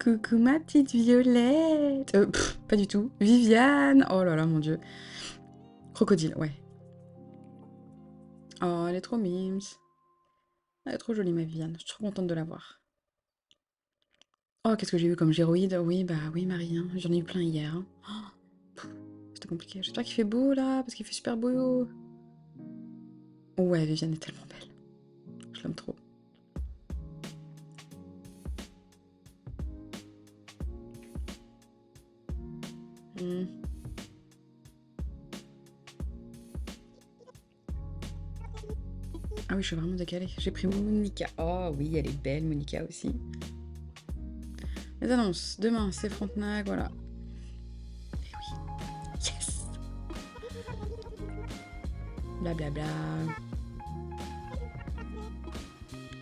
Coucou ma petite Violette. Pas du tout. Viviane. Oh là là, mon Dieu. Crocodile, ouais. Oh, elle est trop mimes. Elle est trop jolie, ma Viviane. Je suis trop contente de la voir. Oh, qu'est-ce que j'ai eu comme géroïde? Oui, bah oui, Marie. Hein. J'en ai eu plein hier. Hein. C'était compliqué. J'espère qu'il fait beau là, parce qu'il fait super beau. Ouais, Viviane est tellement belle. Je l'aime trop. Ah oui, je suis vraiment décalée. J'ai pris Monica. Oh oui, elle est belle, Monica aussi. Les annonces. Demain, c'est Frontenac, voilà. Et oui. Yes. Blablabla.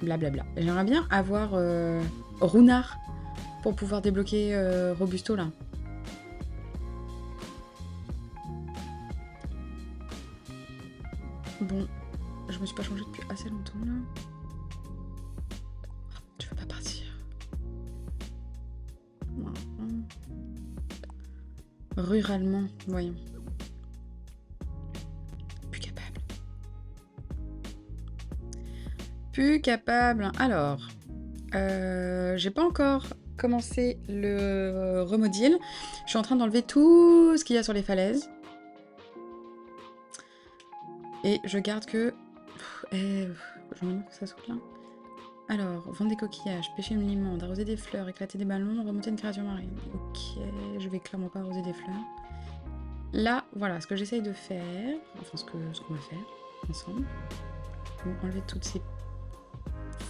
Blablabla. J'aimerais bien avoir Runard pour pouvoir débloquer Robusto là. Bon, je me suis pas changée depuis assez longtemps là. Tu veux pas partir? Ruralement, voyons. Plus capable. Plus capable. Alors, j'ai pas encore commencé le remodile. Je suis en train d'enlever tout ce qu'il y a sur les falaises. Et je garde que... J'en ai marre que ça saute là. Alors, vendre des coquillages, pêcher une limande, arroser des fleurs, éclater des ballons, remonter une créature marine. Ok, je vais clairement pas arroser des fleurs. Là, voilà, ce que j'essaye de faire, enfin ce qu'on va faire ensemble. On va enlever toutes ces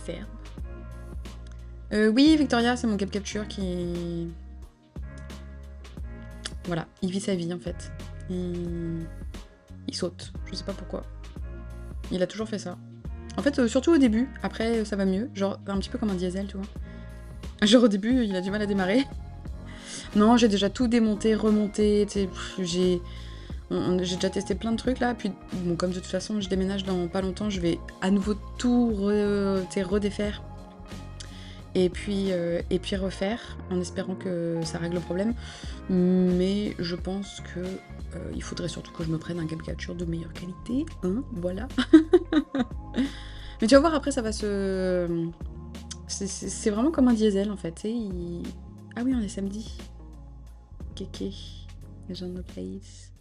herbes. Oui, Victoria, c'est mon cap capture qui... Voilà, il vit sa vie en fait. Il saute, je sais pas pourquoi. Il a toujours fait ça. En fait, surtout au début, après ça va mieux. Genre un petit peu comme un diesel, tu vois. Genre au début, il a du mal à démarrer. Non, j'ai déjà tout démonté, remonté, j'ai déjà testé plein de trucs là, puis bon, comme de toute façon je déménage dans pas longtemps, je vais à nouveau tout redéfaire et puis refaire en espérant que ça règle le problème. Mais je pense que il faudrait surtout que je me prenne un cap capture de meilleure qualité, hein, voilà. Mais tu vas voir, après ça va se... C'est vraiment comme un diesel en fait, Ah oui, on est samedi. Kéké, les gens de notre place.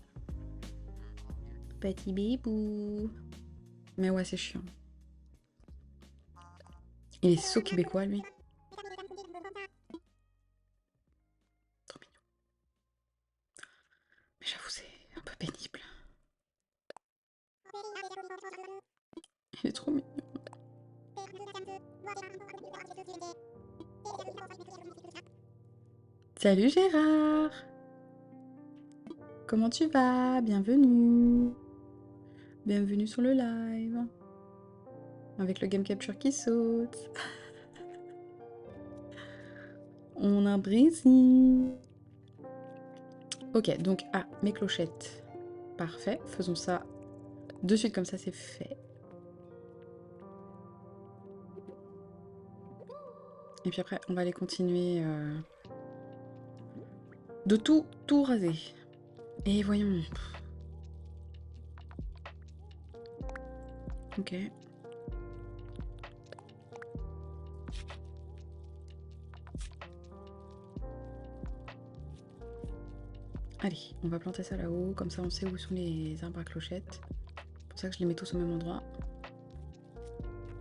Petit bibou. Mais ouais, c'est chiant. Il est so québécois, lui. Trop mignon. Mais j'avoue, c'est un peu pénible. Il est trop mignon. Salut Gérard. Comment tu vas? Bienvenue. Bienvenue sur le live. Avec le game capture qui saute. On a brisé. Ok, donc, mes clochettes. Parfait, faisons ça de suite, comme ça c'est fait. Et puis après, on va aller continuer de tout raser. Et voyons. Ok. Allez, on va planter ça là-haut, comme ça on sait où sont les arbres à clochettes. C'est pour ça que je les mets tous au même endroit.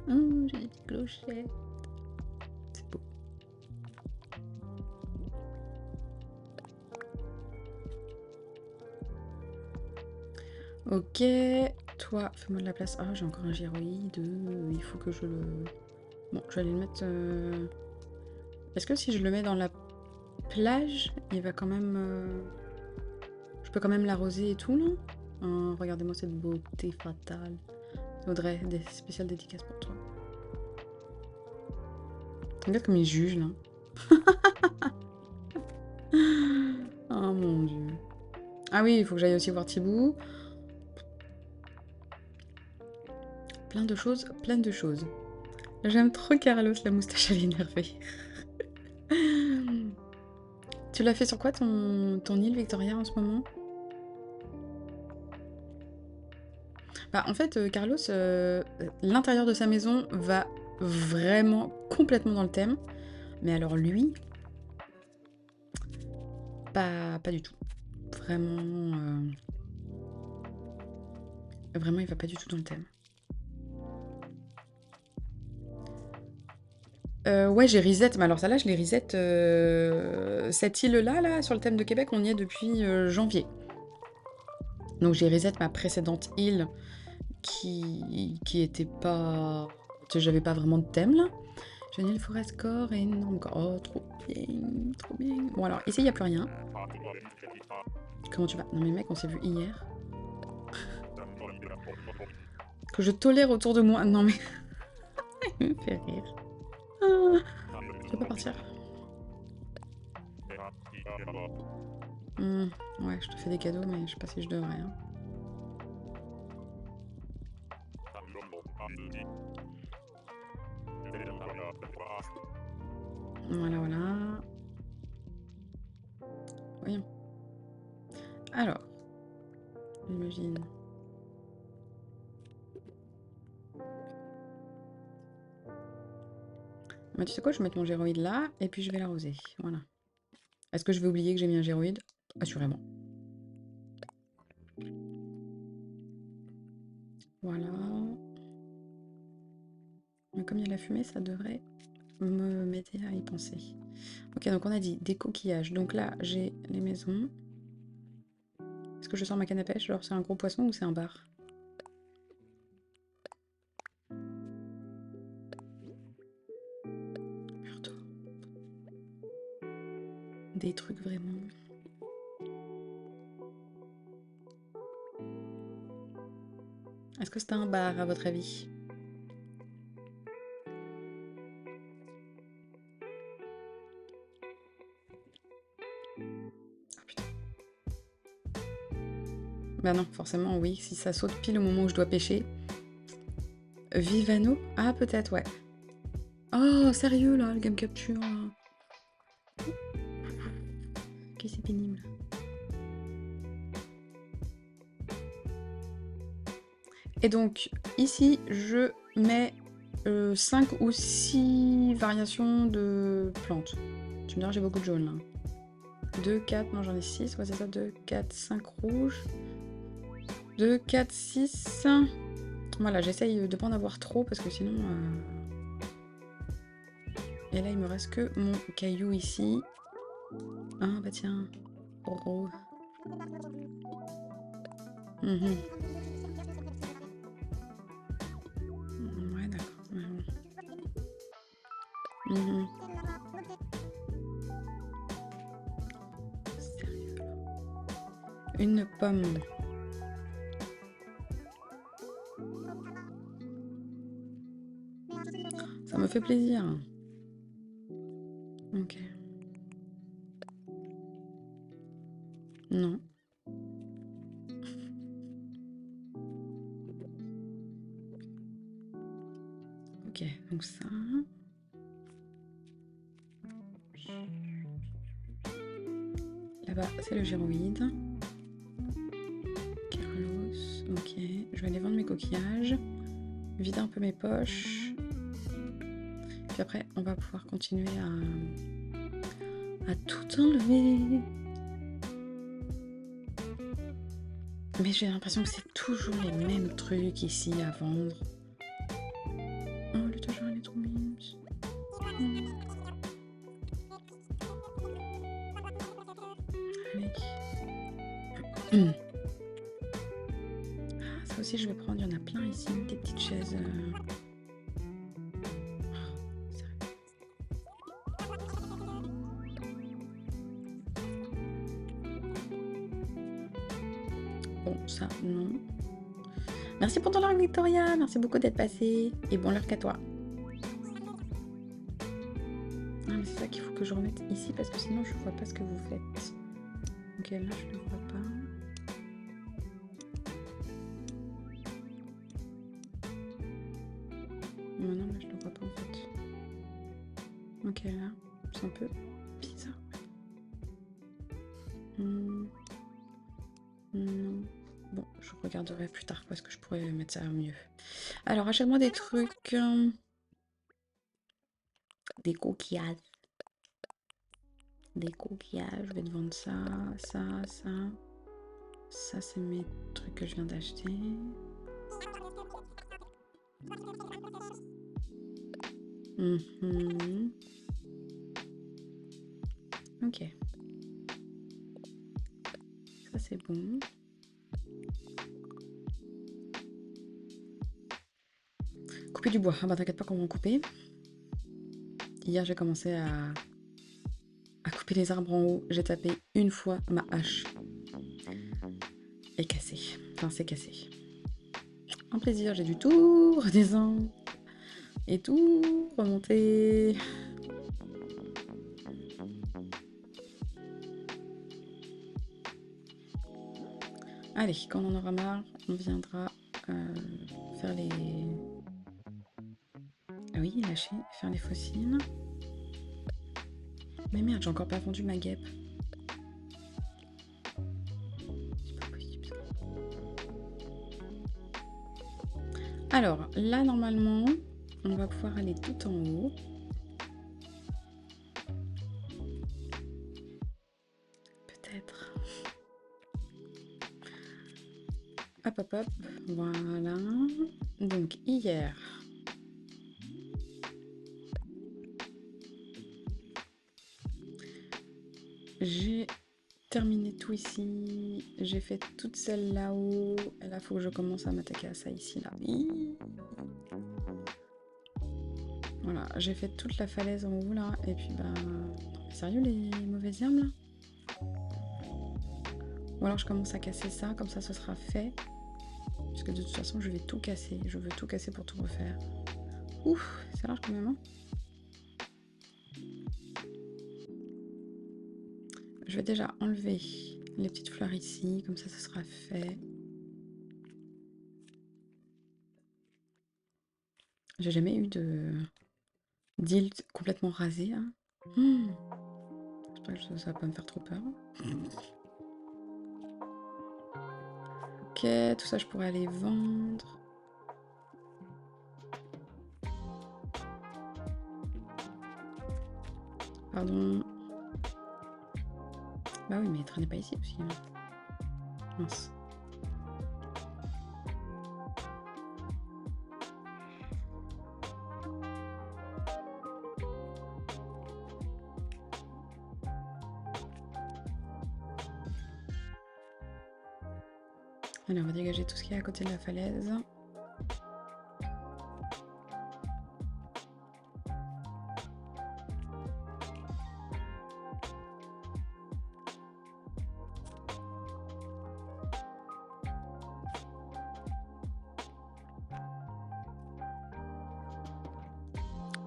Oh, j'ai des petites clochettes. C'est beau. Ok, toi, fais-moi de la place. Ah, j'ai encore un gyroïde. Il faut que je le... Bon, je vais aller le mettre... Est-ce que si je le mets dans la plage, il va quand même... Je peux quand même l'arroser et tout, là? Oh, regardez-moi cette beauté fatale. Audrey, des spéciales dédicaces pour toi. Regarde comme il juge, là. Oh mon dieu. Ah oui, il faut que j'aille aussi voir Thibou. Plein de choses, plein de choses. J'aime trop Carlos, la moustache à l'énervé. Tu l'as fait sur quoi ton île Victoria en ce moment? Bah, en fait, Carlos, l'intérieur de sa maison va vraiment complètement dans le thème. Mais alors lui, pas du tout. Vraiment, vraiment, il va pas du tout dans le thème. Ouais, j'ai reset, mais alors ça là, je l'ai reset. Cette île-là, là, sur le thème de Québec, on y est depuis janvier. Donc j'ai reset ma précédente île qui était pas. Tu sais, j'avais pas vraiment de thème là. J'ai une île Forest Core et une énorme Core. Oh, trop bien, trop bien. Bon, alors ici, il n'y a plus rien. Comment tu vas? Non, mais mec, on s'est vu hier. Que je tolère autour de moi. Non, mais. Il me fait rire. Ah, je peux pas partir. Ouais, je te fais des cadeaux, mais je sais pas si je devrais. Hein. Voilà, voilà. Voyons. Alors, j'imagine. Bah, tu sais quoi, je vais mettre mon géroïde là, et puis je vais l'arroser. Voilà. Est-ce que je vais oublier que j'ai mis un géroïde? Assurément. Voilà. Mais comme il y a la fumée, ça devrait m'aider à y penser. Ok, donc on a dit des coquillages. Donc là, j'ai les maisons. Est-ce que je sors ma canne à pêche? Genre, c'est un gros poisson ou c'est un bar? Putain. Des trucs vraiment. Est-ce que c'est un bar à votre avis? Ah putain. Bah non, forcément, oui. Si ça saute pile au moment où je dois pêcher. Vivano? Ah, peut-être, ouais. Oh, sérieux, là, le game capture. Là. Ok, c'est pénible. Et donc, ici, je mets 5 ou 6 variations de plantes. Tu me diras, j'ai beaucoup de jaune, là. 2, 4, non, j'en ai 6. Ouais, c'est ça, 2, 4, 5 rouges. 2, 4, 6. Voilà, j'essaye de pas en avoir trop, parce que sinon... Et là, il me reste que mon caillou ici. Ah, bah tiens. Oh. Ouais, d'accord. Sérieux, là. Une pomme. Ça me fait plaisir. Ok. Non. Ok, donc ça. Là-bas, c'est le gyroïde. Carlos. Ok. Je vais aller vendre mes coquillages. Vider un peu mes poches. Puis après, on va pouvoir continuer à tout enlever. Mais j'ai l'impression que c'est toujours les mêmes trucs ici à vendre. Oh, le toujours elle est trop mignonne. Allez. Ah, ça aussi, je vais prendre. Il y en a plein ici, des petites chaises. Bon, ça, non. Merci pour ton like, Victoria. Merci beaucoup d'être passée. Et bon lurk à toi. Ah, mais c'est ça qu'il faut que je remette ici parce que sinon, je vois pas ce que vous faites. Ok, là, je ne vois pas. Non, non, mais je le vois pas en fait. Ok, là, c'est un peu bizarre. regarderai plus tard parce que je pourrais mettre ça mieux. Alors, achète-moi des trucs. Des coquillages. Des coquillages. Je vais te vendre ça, ça, ça. Ça, c'est mes trucs que je viens d'acheter. Ok. Ça, c'est bon. Couper du bois. Ah bah t'inquiète pas qu'on va en couper. Hier, j'ai commencé à couper les arbres en haut. J'ai tapé une fois ma hache. Et cassé. Enfin, c'est cassé. Un plaisir, j'ai dû tout redescendre. Et tout remonter. Allez, quand on en aura marre, on viendra faire les... Ah oui, lâcher, faire les fossiles. Mais merde, j'ai encore pas vendu ma guêpe. C'est pas possible ça. Alors, là, normalement, on va pouvoir aller tout en haut. Peut-être. Hop, hop, hop. Voilà. Donc, hier... J'ai terminé tout ici. J'ai fait toute celle là-haut. Et là, il faut que je commence à m'attaquer à ça ici, là. Voilà, j'ai fait toute la falaise en haut, là. Et puis, bah... Non, mais sérieux, les mauvaises herbes, là? Ou alors, je commence à casser ça. Comme ça, ce sera fait. Parce que de toute façon, je vais tout casser. Je veux tout casser pour tout refaire. Ouf, c'est large quand même, hein. Je vais déjà enlever les petites fleurs ici, comme ça, ce sera fait. J'ai jamais eu d'île complètement rasée. Hein. J'espère que ça va pas me faire trop peur. Ok, tout ça, je pourrais aller vendre. Pardon. Bah oui, mais traînez pas ici aussi. Hein. Mince. Allez, on va dégager tout ce qui est à côté de la falaise.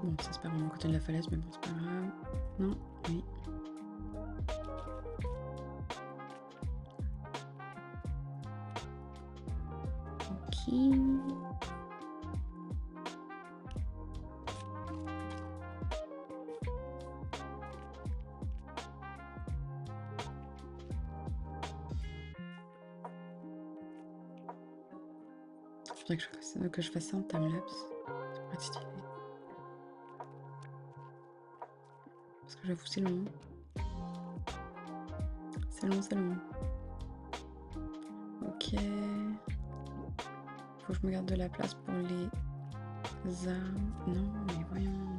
Bon, ça c'est pas vraiment à côté de la falaise, mais bon, c'est pas grave. Non, oui. Ok. Faudrait que je fasse ça en timelapse. Ça pourrait être stylé. Parce que j'avoue, c'est long. C'est long, c'est long. Ok. Faut que je me garde de la place pour les arbres. Non, mais voyons.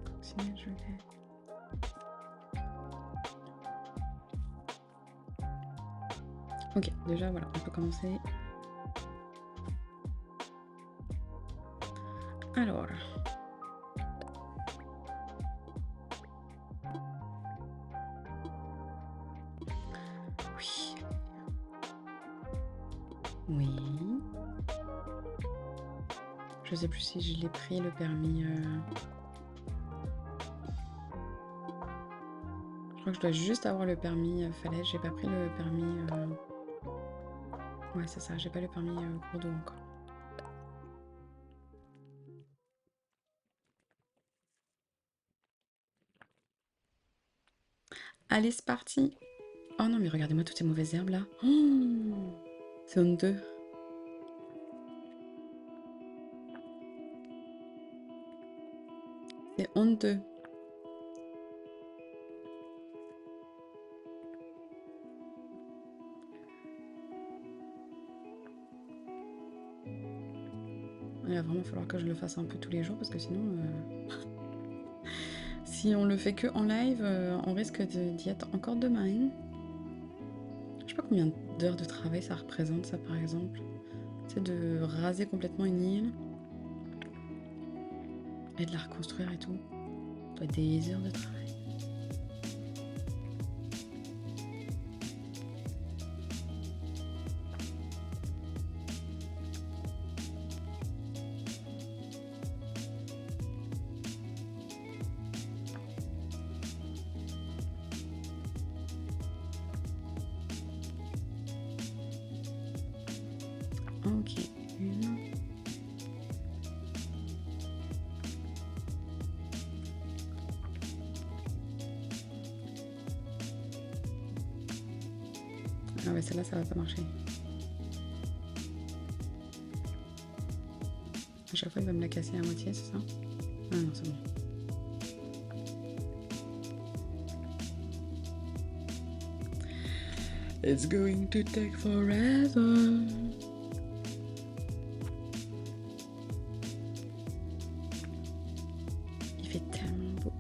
Coccinelle, je l'ai. Ok, déjà voilà, on peut commencer. Alors. Oui. Oui. Je sais plus si je l'ai pris le permis. Je crois que je dois juste avoir le permis falaise. J'ai pas pris le permis Ouais, c'est ça, j'ai pas le permis cours d'eau encore. Allez, c'est parti. Oh non, mais regardez-moi toutes ces mauvaises herbes là. Oh, c'est honteux. C'est honteux. Il va vraiment falloir que je le fasse un peu tous les jours parce que sinon, si on le fait que en live, on risque d'y être encore demain. Je sais pas combien d'heures de travail ça représente, ça par exemple. C'est de raser complètement une île et de la reconstruire et tout. Ça doit être des heures de travail. Ok, une. Ah ouais, celle-là, ça va pas marcher. À chaque fois, il va me la casser à moitié, c'est ça? Ah non, c'est bon. It's going to take forever. Il fait tellement beau.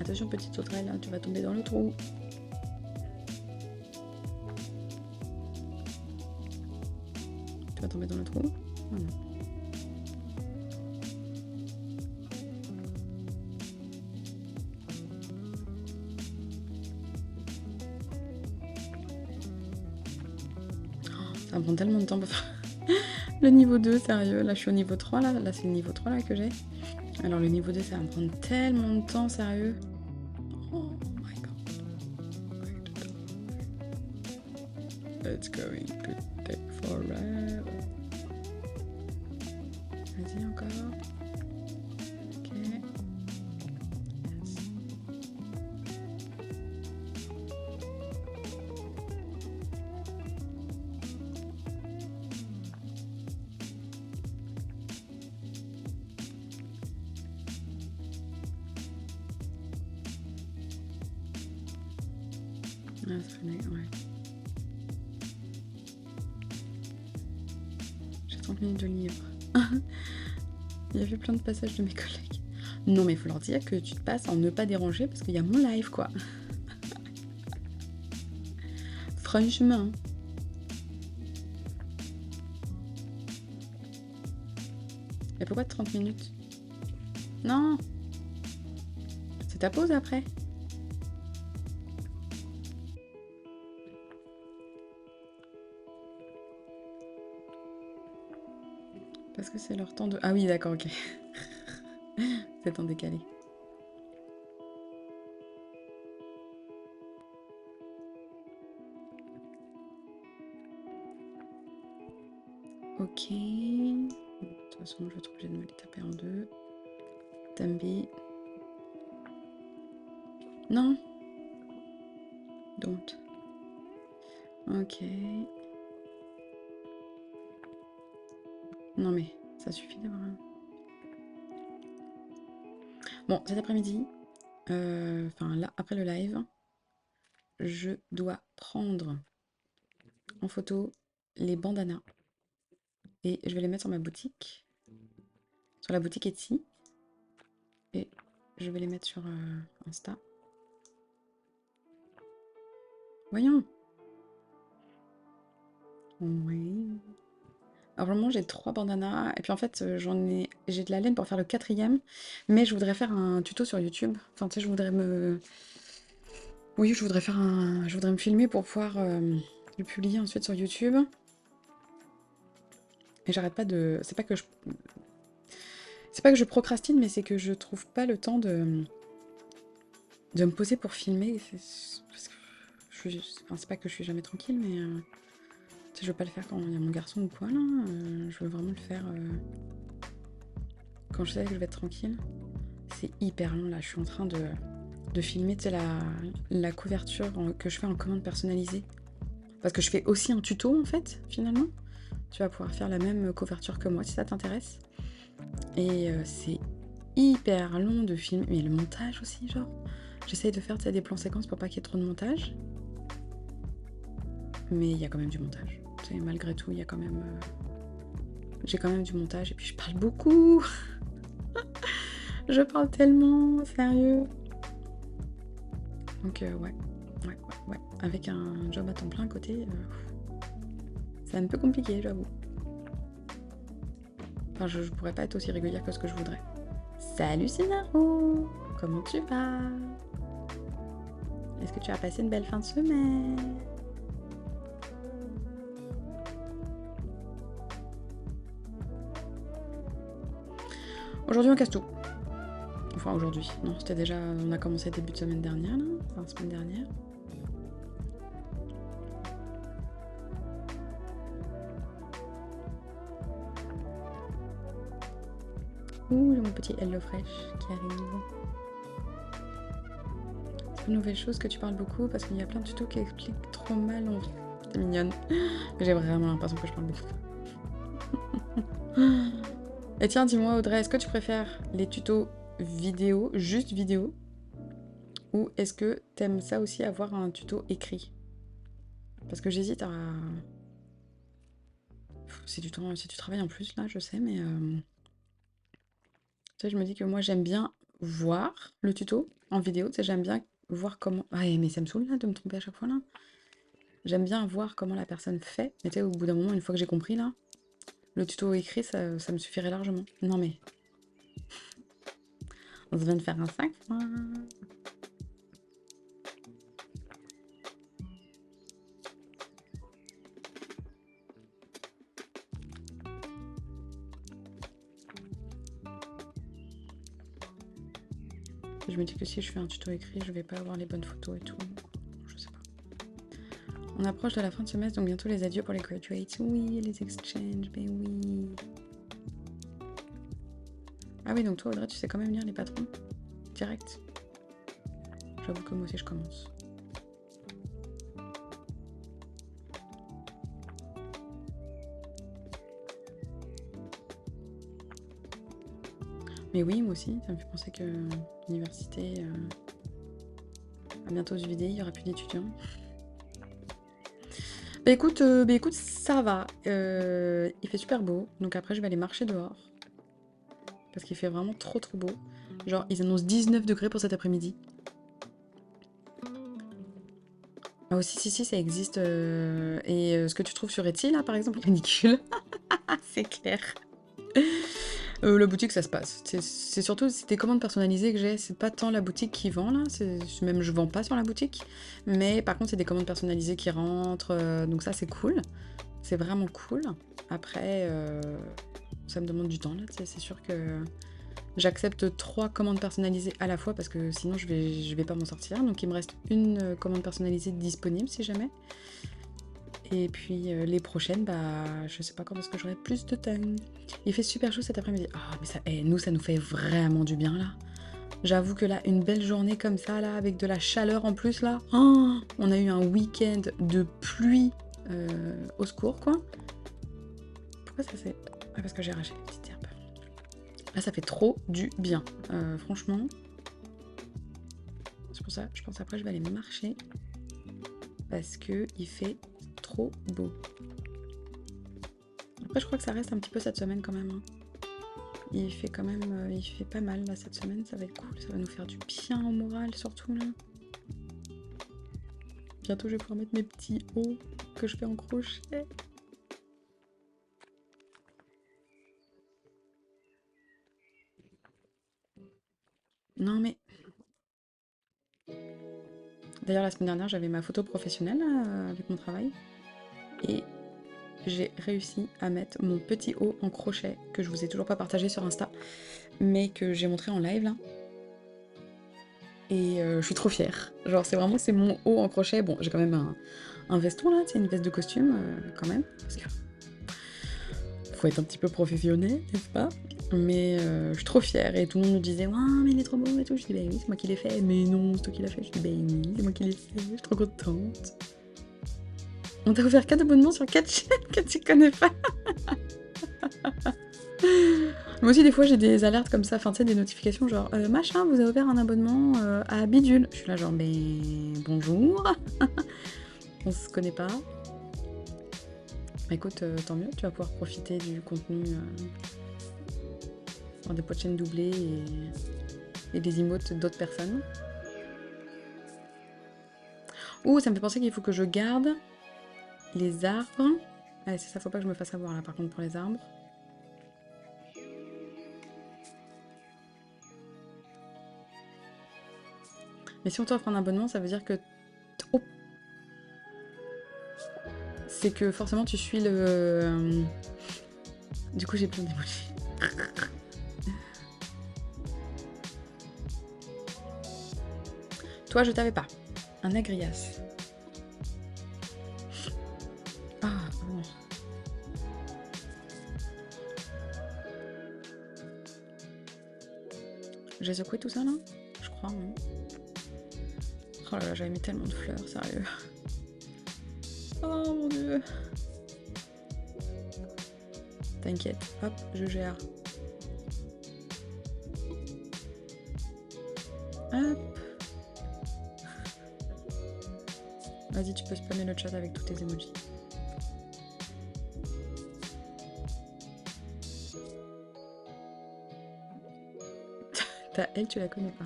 Attention, petite sauterelle, hein, tu vas tomber dans le trou. Tu vas tomber dans le trou? Oh non. Ça me prend tellement de temps pour faire le niveau 2, sérieux. Là, je suis au niveau 3, là c'est le niveau 3 là que j'ai. Alors, le niveau 2, ça va me prendre tellement de temps, sérieux. Oh my god. It's going to take forever. Vas-y, encore. Ok. Yes. Ah, ça fait ouais. J'ai 30 minutes de livre. Il y avait plein de passages de mes collègues. Non, mais il faut leur dire que tu te passes en ne pas déranger parce qu'il y a mon live, quoi. Franchement. Mais pourquoi 30 minutes? Non. C'est ta pause après. Parce que c'est leur temps de... Ah oui, d'accord, ok. C'est temps décalé. Ok. De toute façon, je vais être obligée de me les taper en deux. Tambi. Non. Don't. Ok. Non mais, ça suffit d'avoir un... Bon, cet après-midi, enfin là, après le live, je dois prendre en photo les bandanas et je vais les mettre sur ma boutique, sur la boutique Etsy, et je vais les mettre sur Insta. Voyons. Oui. Alors vraiment, j'ai 3 bandanas, et puis en fait, j'ai de la laine pour faire le 4e, mais je voudrais faire un tuto sur YouTube. Enfin, tu sais, je voudrais me... Oui, je voudrais me filmer pour pouvoir le publier ensuite sur YouTube. Et j'arrête pas de... C'est pas que je C'est pas que je procrastine, mais c'est que je trouve pas le temps de me poser pour filmer. Parce que enfin, c'est pas que je suis jamais tranquille, mais tu sais, je veux pas le faire quand il y a mon garçon ou quoi, là. Je veux vraiment le faire quand je sais que je vais être tranquille. C'est hyper long, là. Je suis en train de filmer, tu sais, la couverture que je fais en commande personnalisée. Parce que je fais aussi un tuto, en fait, finalement. Tu vas pouvoir faire la même couverture que moi, si ça t'intéresse. Et c'est hyper long de filmer. Mais le montage aussi, genre. J'essaye de faire des plans séquences pour pas qu'il y ait trop de montage. Mais il y a quand même du montage. Tu sais, malgré tout, il y a quand même... j'ai quand même du montage. Et puis je parle beaucoup. Je parle tellement, sérieux. Donc ouais. Avec un job à temps plein à côté, c'est un peu compliqué, j'avoue. Enfin, je pourrais pas être aussi régulière que ce que je voudrais. Salut Cénaro! Comment tu vas? Est-ce que tu as passé une belle fin de semaine? Aujourd'hui on casse tout. Enfin aujourd'hui, non, c'était déjà... On a commencé début de semaine dernière, là. Enfin, semaine dernière. Ouh, mon petit HelloFresh qui arrive. C'est une nouvelle chose que tu parles beaucoup parce qu'il y a plein de tutos qui expliquent trop mal en... T'es mignonne. J'ai vraiment l'impression que je parle beaucoup. Et tiens, dis-moi Audrey, est-ce que tu préfères les tutos vidéo, juste vidéo, ou est-ce que t'aimes ça aussi avoir un tuto écrit? Parce que j'hésite à... C'est du temps, c'est du travail en plus là, je sais, mais... Tu sais, je me dis que moi j'aime bien voir le tuto en vidéo, tu sais, j'aime bien voir comment... Ah, mais ça me saoule là de me tromper à chaque fois là. J'aime bien voir comment la personne fait, mais tu sais, au bout d'un moment, une fois que j'ai compris là, le tuto écrit, ça me suffirait largement. Non mais... On se vient de faire un 5 moi. Je me dis que si je fais un tuto écrit, je vais pas avoir les bonnes photos et tout. Je sais pas. On approche de la fin de semestre, donc bientôt les adieux pour les graduates. Oui, les exchanges, ben oui. Ah oui, donc toi Audrey, tu sais quand même lire les patrons direct. J'avoue que moi aussi je commence. Mais oui, moi aussi, ça me fait penser que l'université a bientôt se vider, il n'y aura plus d'étudiants. Bah écoute, ça va. Il fait super beau, donc après je vais aller marcher dehors. Parce qu'il fait vraiment trop beau. Genre, ils annoncent 19 degrés pour cet après-midi. Ah aussi, si, ça existe. Et ce que tu trouves sur Etsy, là, par exemple, ridicule. C'est clair. La boutique, ça se passe. C'est surtout des commandes personnalisées que j'ai. C'est pas tant la boutique qui vend, là. Même je vends pas sur la boutique. Mais par contre, c'est des commandes personnalisées qui rentrent. Donc ça, c'est cool. C'est vraiment cool. Après, ça me demande du temps, là. C'est sûr que j'accepte 3 commandes personnalisées à la fois parce que sinon, je vais pas m'en sortir. Donc il me reste une commande personnalisée disponible, si jamais. Et puis les prochaines, bah je sais pas quand est-ce que j'aurai plus de temps. Il fait super chaud cet après-midi. Ah mais ça, nous ça nous fait vraiment du bien là. J'avoue que là, une belle journée comme ça là, avec de la chaleur en plus là. Oh, on a eu un week-end de pluie au secours quoi. Pourquoi ça c'est... Ah parce que j'ai arraché les petites herbes. Là ça fait trop du bien. Franchement. C'est pour ça, je pense après je vais aller marcher. Parce que il fait trop beau. Après, je crois que ça reste un petit peu cette semaine quand même. Hein. Il fait quand même, il fait pas mal là cette semaine, ça va être cool, ça va nous faire du bien au moral surtout là. Bientôt, je vais pouvoir mettre mes petits hauts que je fais en crochet. Non mais... D'ailleurs, la semaine dernière, j'avais ma photo professionnelle avec mon travail. Et j'ai réussi à mettre mon petit haut en crochet que je vous ai toujours pas partagé sur Insta. mais que j'ai montré en live là. Et je suis trop fière. Genre c'est mon haut en crochet. Bon, j'ai quand même un veston là, c'est une veste de costume quand même, parce que faut être un petit peu professionnel, n'est-ce pas? Mais je suis trop fière et tout le monde me disait «Waouh, mais il est trop beau et tout». Je dis «Bah oui, c'est moi qui l'ai fait». «Mais non, c'est toi qui l'as fait». Je dis «Bah oui, c'est moi qui l'ai fait, je suis trop contente». On t'a offert 4 abonnements sur 4 chaînes que tu connais pas. Moi aussi, des fois, j'ai des alertes comme ça, enfin, tu sais, des notifications genre machin, vous avez offert un abonnement à Bidule. Je suis là, genre, mais bonjour. On se connaît pas. Bah écoute, tant mieux, tu vas pouvoir profiter du contenu dans des pots de chaîne doublés et des emotes d'autres personnes. Ouh, ça me fait penser qu'il faut que je garde les arbres. Ouais, c'est ça, faut pas que je me fasse avoir là, par contre, pour les arbres. Mais si on t'offre un abonnement, ça veut dire que... Oh, c'est que forcément tu suis le... Du coup j'ai plein d'émojis. Toi je t'avais pas. Un agrias. Ah non. J'ai secoué tout ça là? Je crois, non? Oh là là, j'avais mis tellement de fleurs, sérieux. Oh mon dieu. T'inquiète, hop, je gère. Hop. Vas-y, tu peux spammer le chat avec tous tes emojis. Elle, tu la connais pas.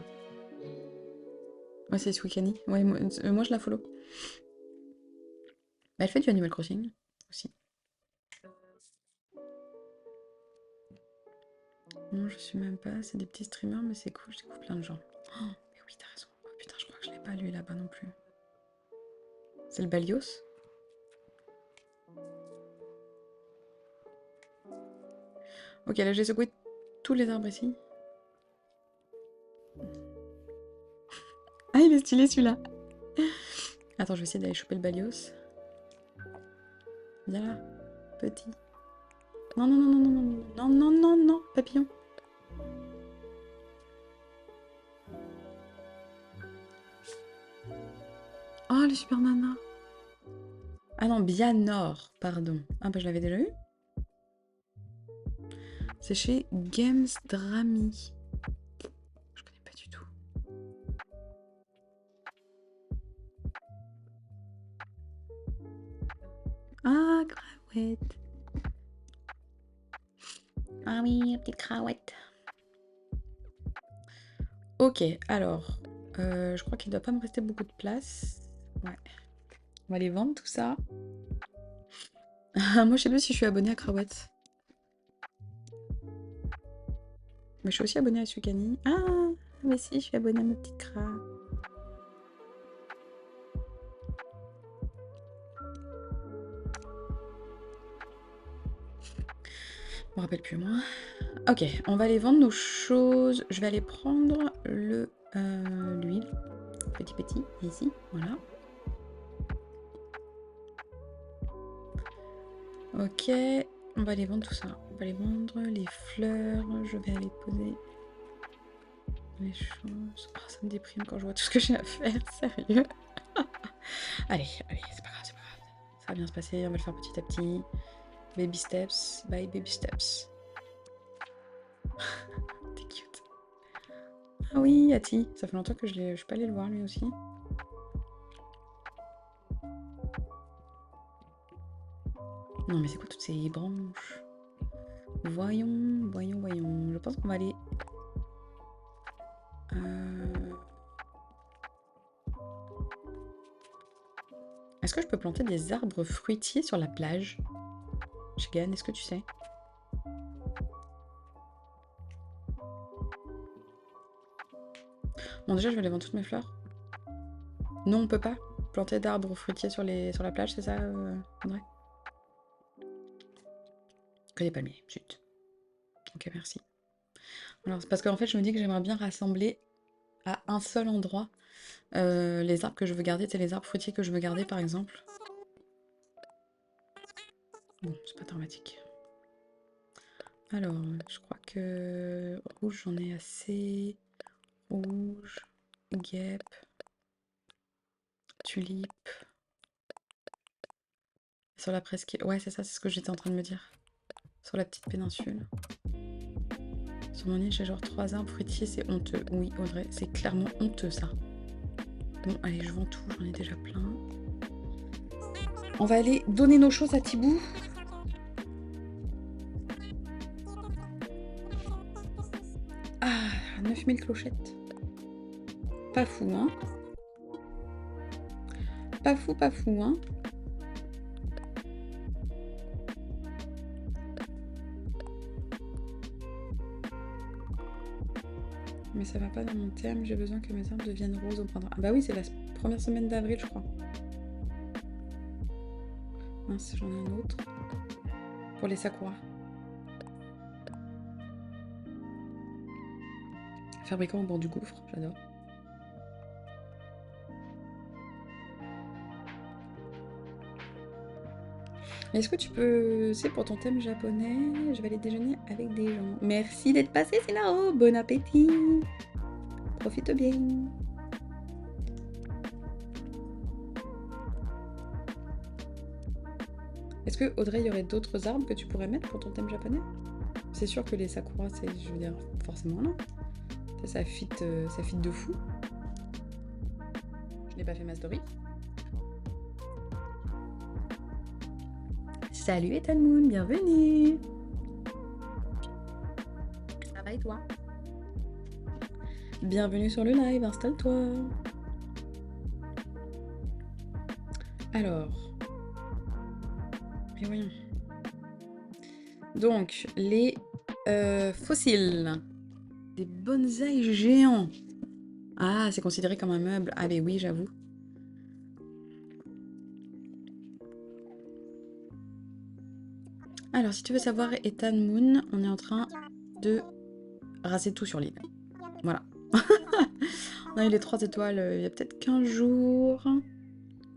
Ouais, c'est Swikani. Ouais, moi je la follow. Bah, elle fait du Animal Crossing aussi. Non, je suis même pas. C'est des petits streamers, mais c'est cool. Je découvre plein de gens. Oh, mais oui, t'as raison. Oh putain, je crois que je l'ai pas lu là-bas non plus. C'est le Balios? Ok, là j'ai secoué tous les arbres ici. Ah, il est stylé celui-là. Attends, je vais essayer d'aller choper le Balios. Viens là, petit. Non, non, non, non, non, non, non, non, non, non, papillon. Oh, le super nana. Ah non, Bianor, pardon. Ah bah je l'avais déjà eu. C'est chez Games Drami. Je connais pas du tout. Ah, Crawette. Ah oui, petite Crawette. Ok, alors. Je crois qu'il doit pas me rester beaucoup de place. Ouais. On va aller vendre tout ça. Moi, je sais plus si je suis abonnée à Crawette. Mais je suis aussi abonnée à Sukani. Ah, mais si, je suis abonnée à ma petite Cra. Je me rappelle plus, moi. Ok, on va aller vendre nos choses. Je vais aller prendre l'huile. Petit, ici, voilà. Ok, on va aller vendre tout ça. On va aller vendre les fleurs. Je vais aller poser les choses. Oh, ça me déprime quand je vois tout ce que j'ai à faire, sérieux. Allez, c'est pas grave, c'est pas grave. Ça va bien se passer, on va le faire petit à petit. Baby steps, by baby steps. T'es cute. Ah oui, Ati, ça fait longtemps que je suis pas allée le voir lui aussi. Non mais c'est quoi toutes ces branches? Voyons. Je pense qu'on va aller... Est-ce que je peux planter des arbres fruitiers sur la plage? Shigan, est-ce que tu sais? Bon, déjà, je vais aller vendre toutes mes fleurs. Non, on peut pas planter d'arbres fruitiers sur la plage, c'est ça, André? Que des palmiers, zut. Ok, merci. Alors, c'est parce qu'en fait, je me dis que j'aimerais bien rassembler à un seul endroit les arbres que je veux garder, c'est les arbres fruitiers que je veux garder, par exemple. Bon, c'est pas dramatique. Alors, je crois que rouge, j'en ai assez. Rouge, guêpe, tulipe. Sur la presqu'île. Ouais, c'est ça, c'est ce que j'étais en train de me dire. Sur la petite péninsule. Sur mon île, j'ai genre 3 arbres fruitiers, c'est honteux. Oui, Audrey, c'est clairement honteux ça. Bon, allez, je vends tout, j'en ai déjà plein. On va aller donner nos choses à Thibou. Ah, 9000 clochettes. Pas fou, hein? Pas fou, hein? Mais ça va pas dans mon terme, j'ai besoin que mes arbres deviennent roses au printemps. Ah bah oui, c'est la première semaine d'avril, je crois. Mince, j'en ai un autre. Pour les sakuras. Fabricant au bord du gouffre, j'adore. Est-ce que tu peux... C'est pour ton thème japonais, je vais aller déjeuner avec des gens. Merci d'être passé, c'est là-haut. Bon appétit. Profite bien. Est-ce que, Audrey, il y aurait d'autres arbres que tu pourrais mettre pour ton thème japonais? C'est sûr que les sakuras, c'est, je veux dire, forcément non. Ça fit de fou. Je n'ai pas fait ma story. Salut Ethan Moon, bienvenue. Ça va et toi? Bienvenue sur le live, installe-toi. Alors, et voyons. Donc, les fossiles. Des bonsaïs géants. Ah, c'est considéré comme un meuble. Ah, mais oui, j'avoue. Alors, si tu veux savoir, Ethan Moon, on est en train de raser tout sur l'île. Voilà. On a eu les 3 étoiles il y a peut-être 15 jours.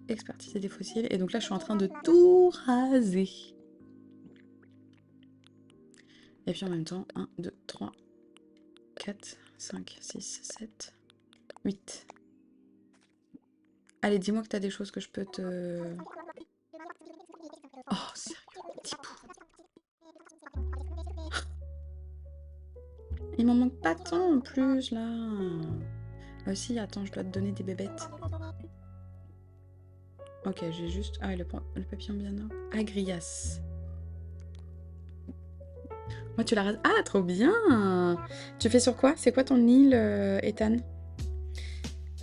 Expertiser des fossiles. Et donc là, je suis en train de tout raser. Et puis en même temps, 1, 2, 3, 4, 5, 6, 7, 8. Allez, dis-moi que t'as des choses que je peux te... Oh, sérieux, petit bout. Il m'en manque pas tant en plus, là. Si, attends, je dois te donner des bébêtes. Ok, j'ai juste... Ah, le papillon biano. Agrias. Moi, tu la rases... Ah, trop bien. Tu fais sur quoi? C'est quoi ton île, Ethan?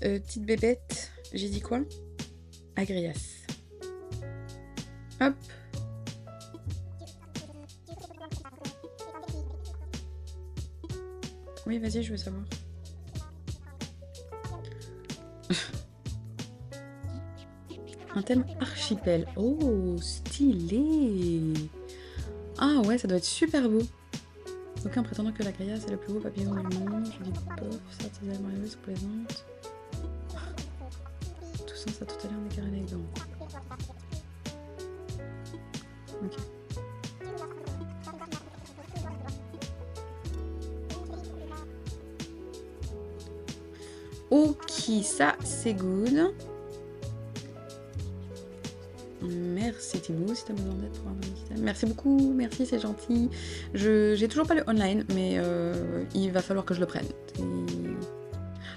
Petite bébête. J'ai dit quoi? Agrias. Hop. Oui, vas-y, je veux savoir. Un thème archipel. Oh, stylé. Ah ouais, ça doit être super beau. Aucun prétendant que la grillade c'est le plus beau papillon du monde. Je dis bof, ça, tes merveilleuses plaisantes. Tout ça, ça tout à l'heure, mais carré les gants. Ok. Ok, ça c'est good. Merci Thibou, si t'as besoin d'aide pour avoir un petit... Merci beaucoup, merci, c'est gentil. J'ai toujours pas le online, mais il va falloir que je le prenne.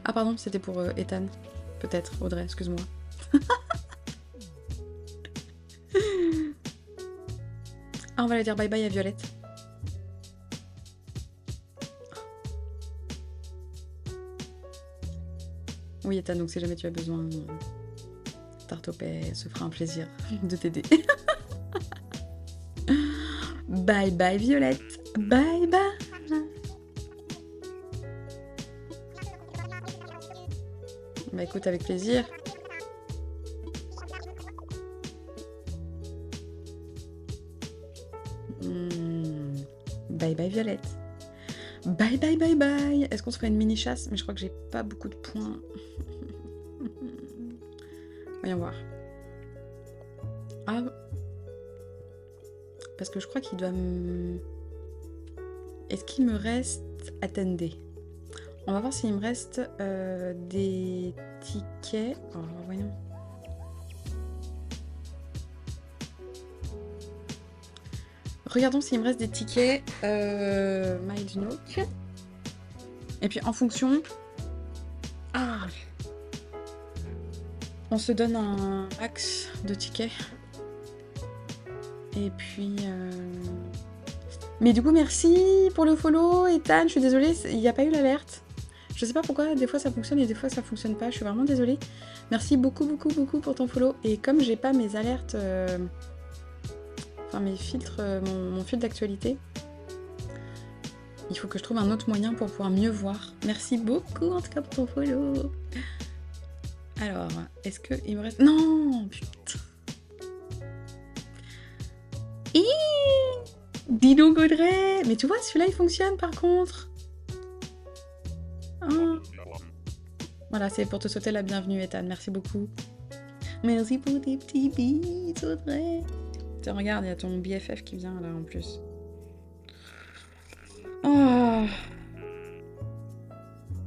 Ah pardon, c'était pour Ethan. Peut-être, Audrey, excuse-moi. Ah, on va aller dire bye bye à Violette. Oui, Ethan, donc si jamais tu as besoin, Tartopet se fera un plaisir de t'aider. Bye bye Violette. Bye bye. Bah écoute, avec plaisir. Bye bye Violette. Bye bye bye bye. Est-ce qu'on se ferait une mini chasse? Mais je crois que j'ai pas beaucoup de points. Voyons voir. Ah. Parce que je crois qu'il doit me... Est-ce qu'il me reste... Attendez. On va voir s'il me reste des tickets. Oh, voyons. Regardons s'il me reste des tickets Miles Nook. Et puis en fonction... Ah, on se donne un max de tickets. Et puis... Mais du coup, merci pour le follow, Ethan. Je suis désolée, il n'y a pas eu l'alerte. Je sais pas pourquoi, des fois ça fonctionne et des fois ça fonctionne pas. Je suis vraiment désolée. Merci beaucoup, beaucoup, beaucoup pour ton follow. Et comme j'ai pas mes alertes... Enfin, mes filtres, mon fil d'actualité, il faut que je trouve un autre moyen pour pouvoir mieux voir. Merci beaucoup en tout cas pour ton follow. Alors, est-ce qu'il me reste... Non, putain. Dino Gaudret. Mais tu vois, celui-là, il fonctionne par contre. Oh. Voilà, c'est pour te souhaiter la bienvenue, Ethan. Merci beaucoup. Merci pour tes petits bisous, Audrey. Tiens, regarde, il y a ton BFF qui vient là en plus. Oh.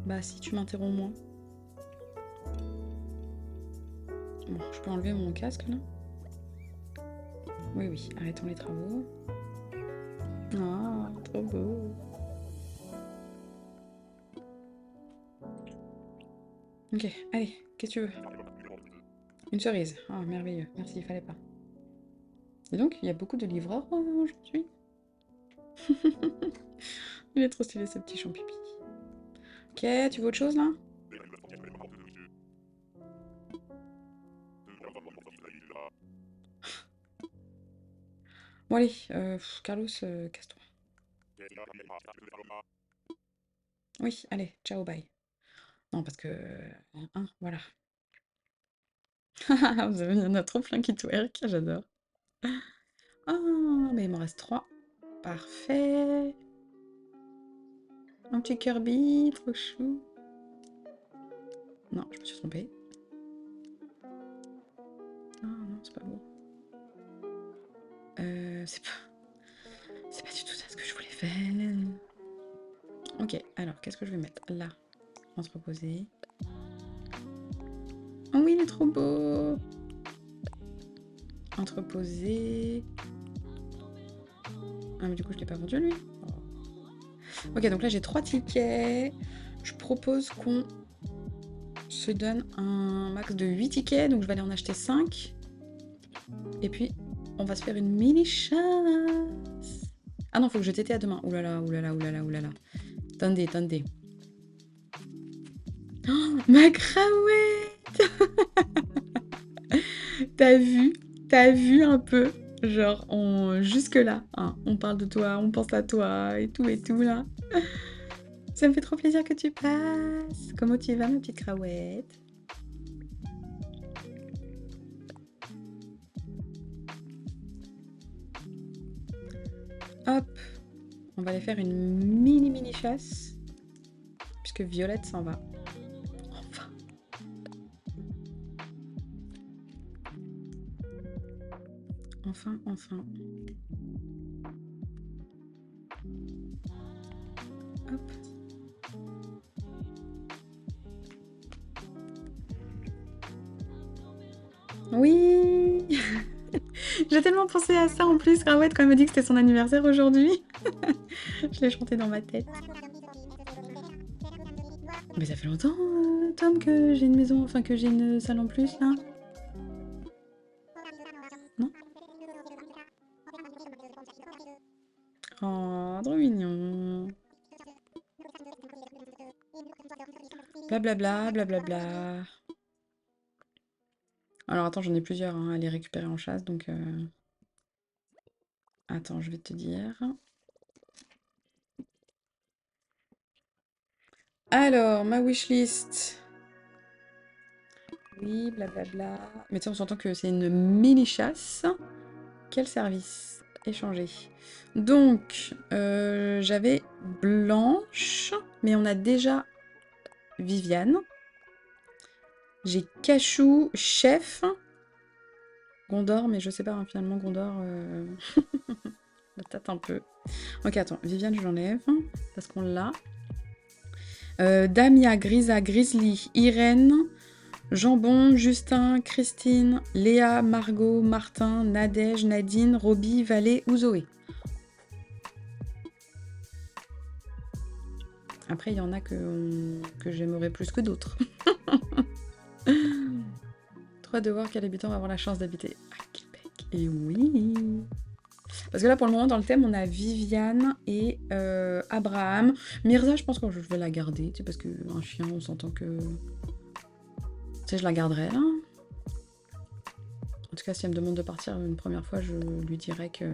Bah, si tu m'interromps moins. Bon, je peux enlever mon casque là? Oui, oui, arrêtons les travaux. Ah, trop beau. Ok, allez, qu'est-ce que tu veux? Une cerise. Ah, merveilleux. Merci, il fallait pas. Et donc, il y a beaucoup de livreurs aujourd'hui. Il est trop stylé ce petit champ pipi. Ok, tu veux autre chose là? Bon allez, Carlos, casse-toi. Oui, allez, ciao, bye. Non, parce que... Hein, voilà. Vous avez, il y en a trop plein qui twerk, j'adore. Ah, mais il m'en reste 3. Parfait. Un petit Kirby, trop chou. Non, je me suis trompée. Ah non, c'est pas beau. C'est pas du tout ça ce que je voulais faire. Ok, alors, qu'est-ce que je vais mettre là? Entreposer. Oh oui, il est trop beau. Entreposer. Ah, mais du coup, je l'ai pas vendu, lui. Oh. Ok, donc là, j'ai 3 tickets. Je propose qu'on se donne un max de 8 tickets. Donc, je vais aller en acheter 5. Et puis, on va se faire une mini chasse. Ah non, faut que je t'étais à demain. Oulala, oulala, oulala, oulala. Attendez, attendez. Oh, ma cravette. T'as vu un peu, genre, jusque-là, hein, on parle de toi, on pense à toi, et tout, là. Ça me fait trop plaisir que tu passes. Comment tu vas, ma petite cravette? Hop, on va aller faire une mini chasse, puisque Violette s'en va. Enfin. Enfin. Hop. Oui. J'ai tellement pensé à ça en plus, Cravette, quand elle m'a dit que c'était son anniversaire aujourd'hui. Je l'ai chanté dans ma tête. Mais ça fait longtemps, Tom, que j'ai une maison, enfin que j'ai une salle en plus, là. Non? Oh, trop mignon. Blablabla, blablabla. Alors attends, j'en ai plusieurs hein, à les récupérer en chasse, donc... Attends, je vais te dire... Alors, ma wishlist... Oui, blablabla... Mais tu sais, on s'entend que c'est une mini-chasse. Quel service? échanger. Donc, j'avais Blanche, mais on a déjà Viviane. J'ai Cachou, Chef, Gondor, mais je sais pas, hein, finalement, Gondor, peut-être un peu. Ok, attends, Viviane, je l'enlève, parce qu'on l'a. Damia, Grisa, Grizzly, Irène, Jambon, Justin, Christine, Léa, Margot, Martin, Nadège, Nadine, Roby, Valé ou Zoé. Après, il y en a que j'aimerais plus que d'autres. Trop de voir quel habitant va avoir la chance d'habiter à Québec. Et oui. Parce que là, pour le moment, dans le thème, on a Viviane et Abraham. Mirza, je pense que je vais la garder, tu sais, parce qu'un chien, on s'entend que... Tu sais, je la garderai, là. En tout cas, si elle me demande de partir une première fois, je lui dirais que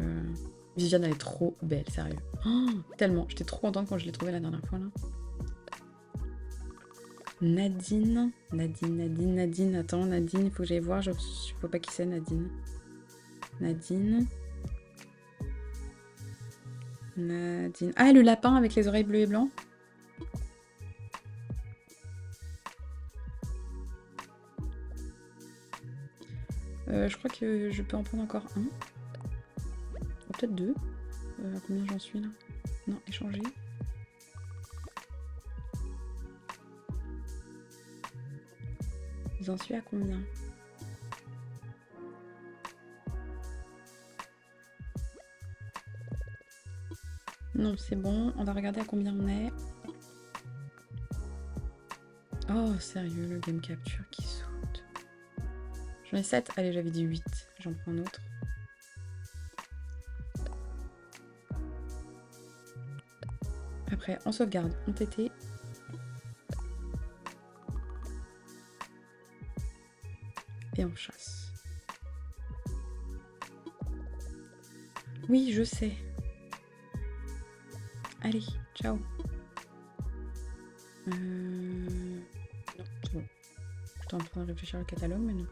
Viviane, elle est trop belle, sérieux. Oh, tellement. J'étais trop contente quand je l'ai trouvée la dernière fois, là. Nadine. Attends, Nadine, il faut que j'aille voir. Je ne sais pas qui c'est, Nadine. Nadine. Ah, le lapin avec les oreilles bleues et blancs. Je crois que je peux en prendre encore un. Ou peut-être deux. À combien j'en suis là? Non, échanger. J'en suis à combien? Non, c'est bon. On va regarder à combien on est. Oh, sérieux, le game capture qui saute. J'en ai 7. Allez, j'avais dit 8. J'en prends un autre. Après, on sauvegarde, on TT. Et on chasse. Oui, je sais. Allez, ciao. Non, c'est bon. J'étais en train de réfléchir au catalogue, mais non.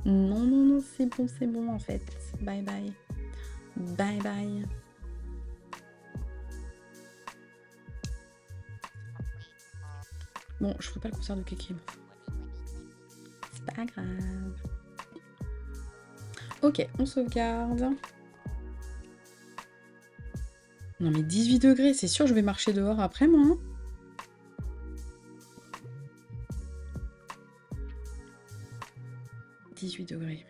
Non, c'est bon en fait. Bye bye. Bye bye. Bon, je ferai pas le concert de Kéké. C'est pas grave. Ok, on sauvegarde. Non mais 18 degrés, c'est sûr je vais marcher dehors après moi. Hein. « 18 degrés.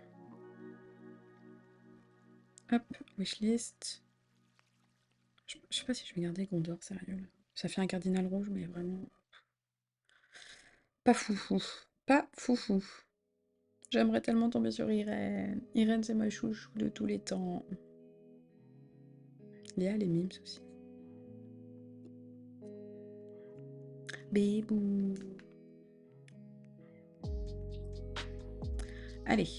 Hop, wishlist. Je sais pas si je vais garder Gondor, sérieux. Ça fait un cardinal rouge, mais vraiment... Pas foufou. Pas foufou. J'aimerais tellement tomber sur Irène. Irène, c'est ma chouchou de tous les temps. Léa, les mimes aussi. Bébou. Allez.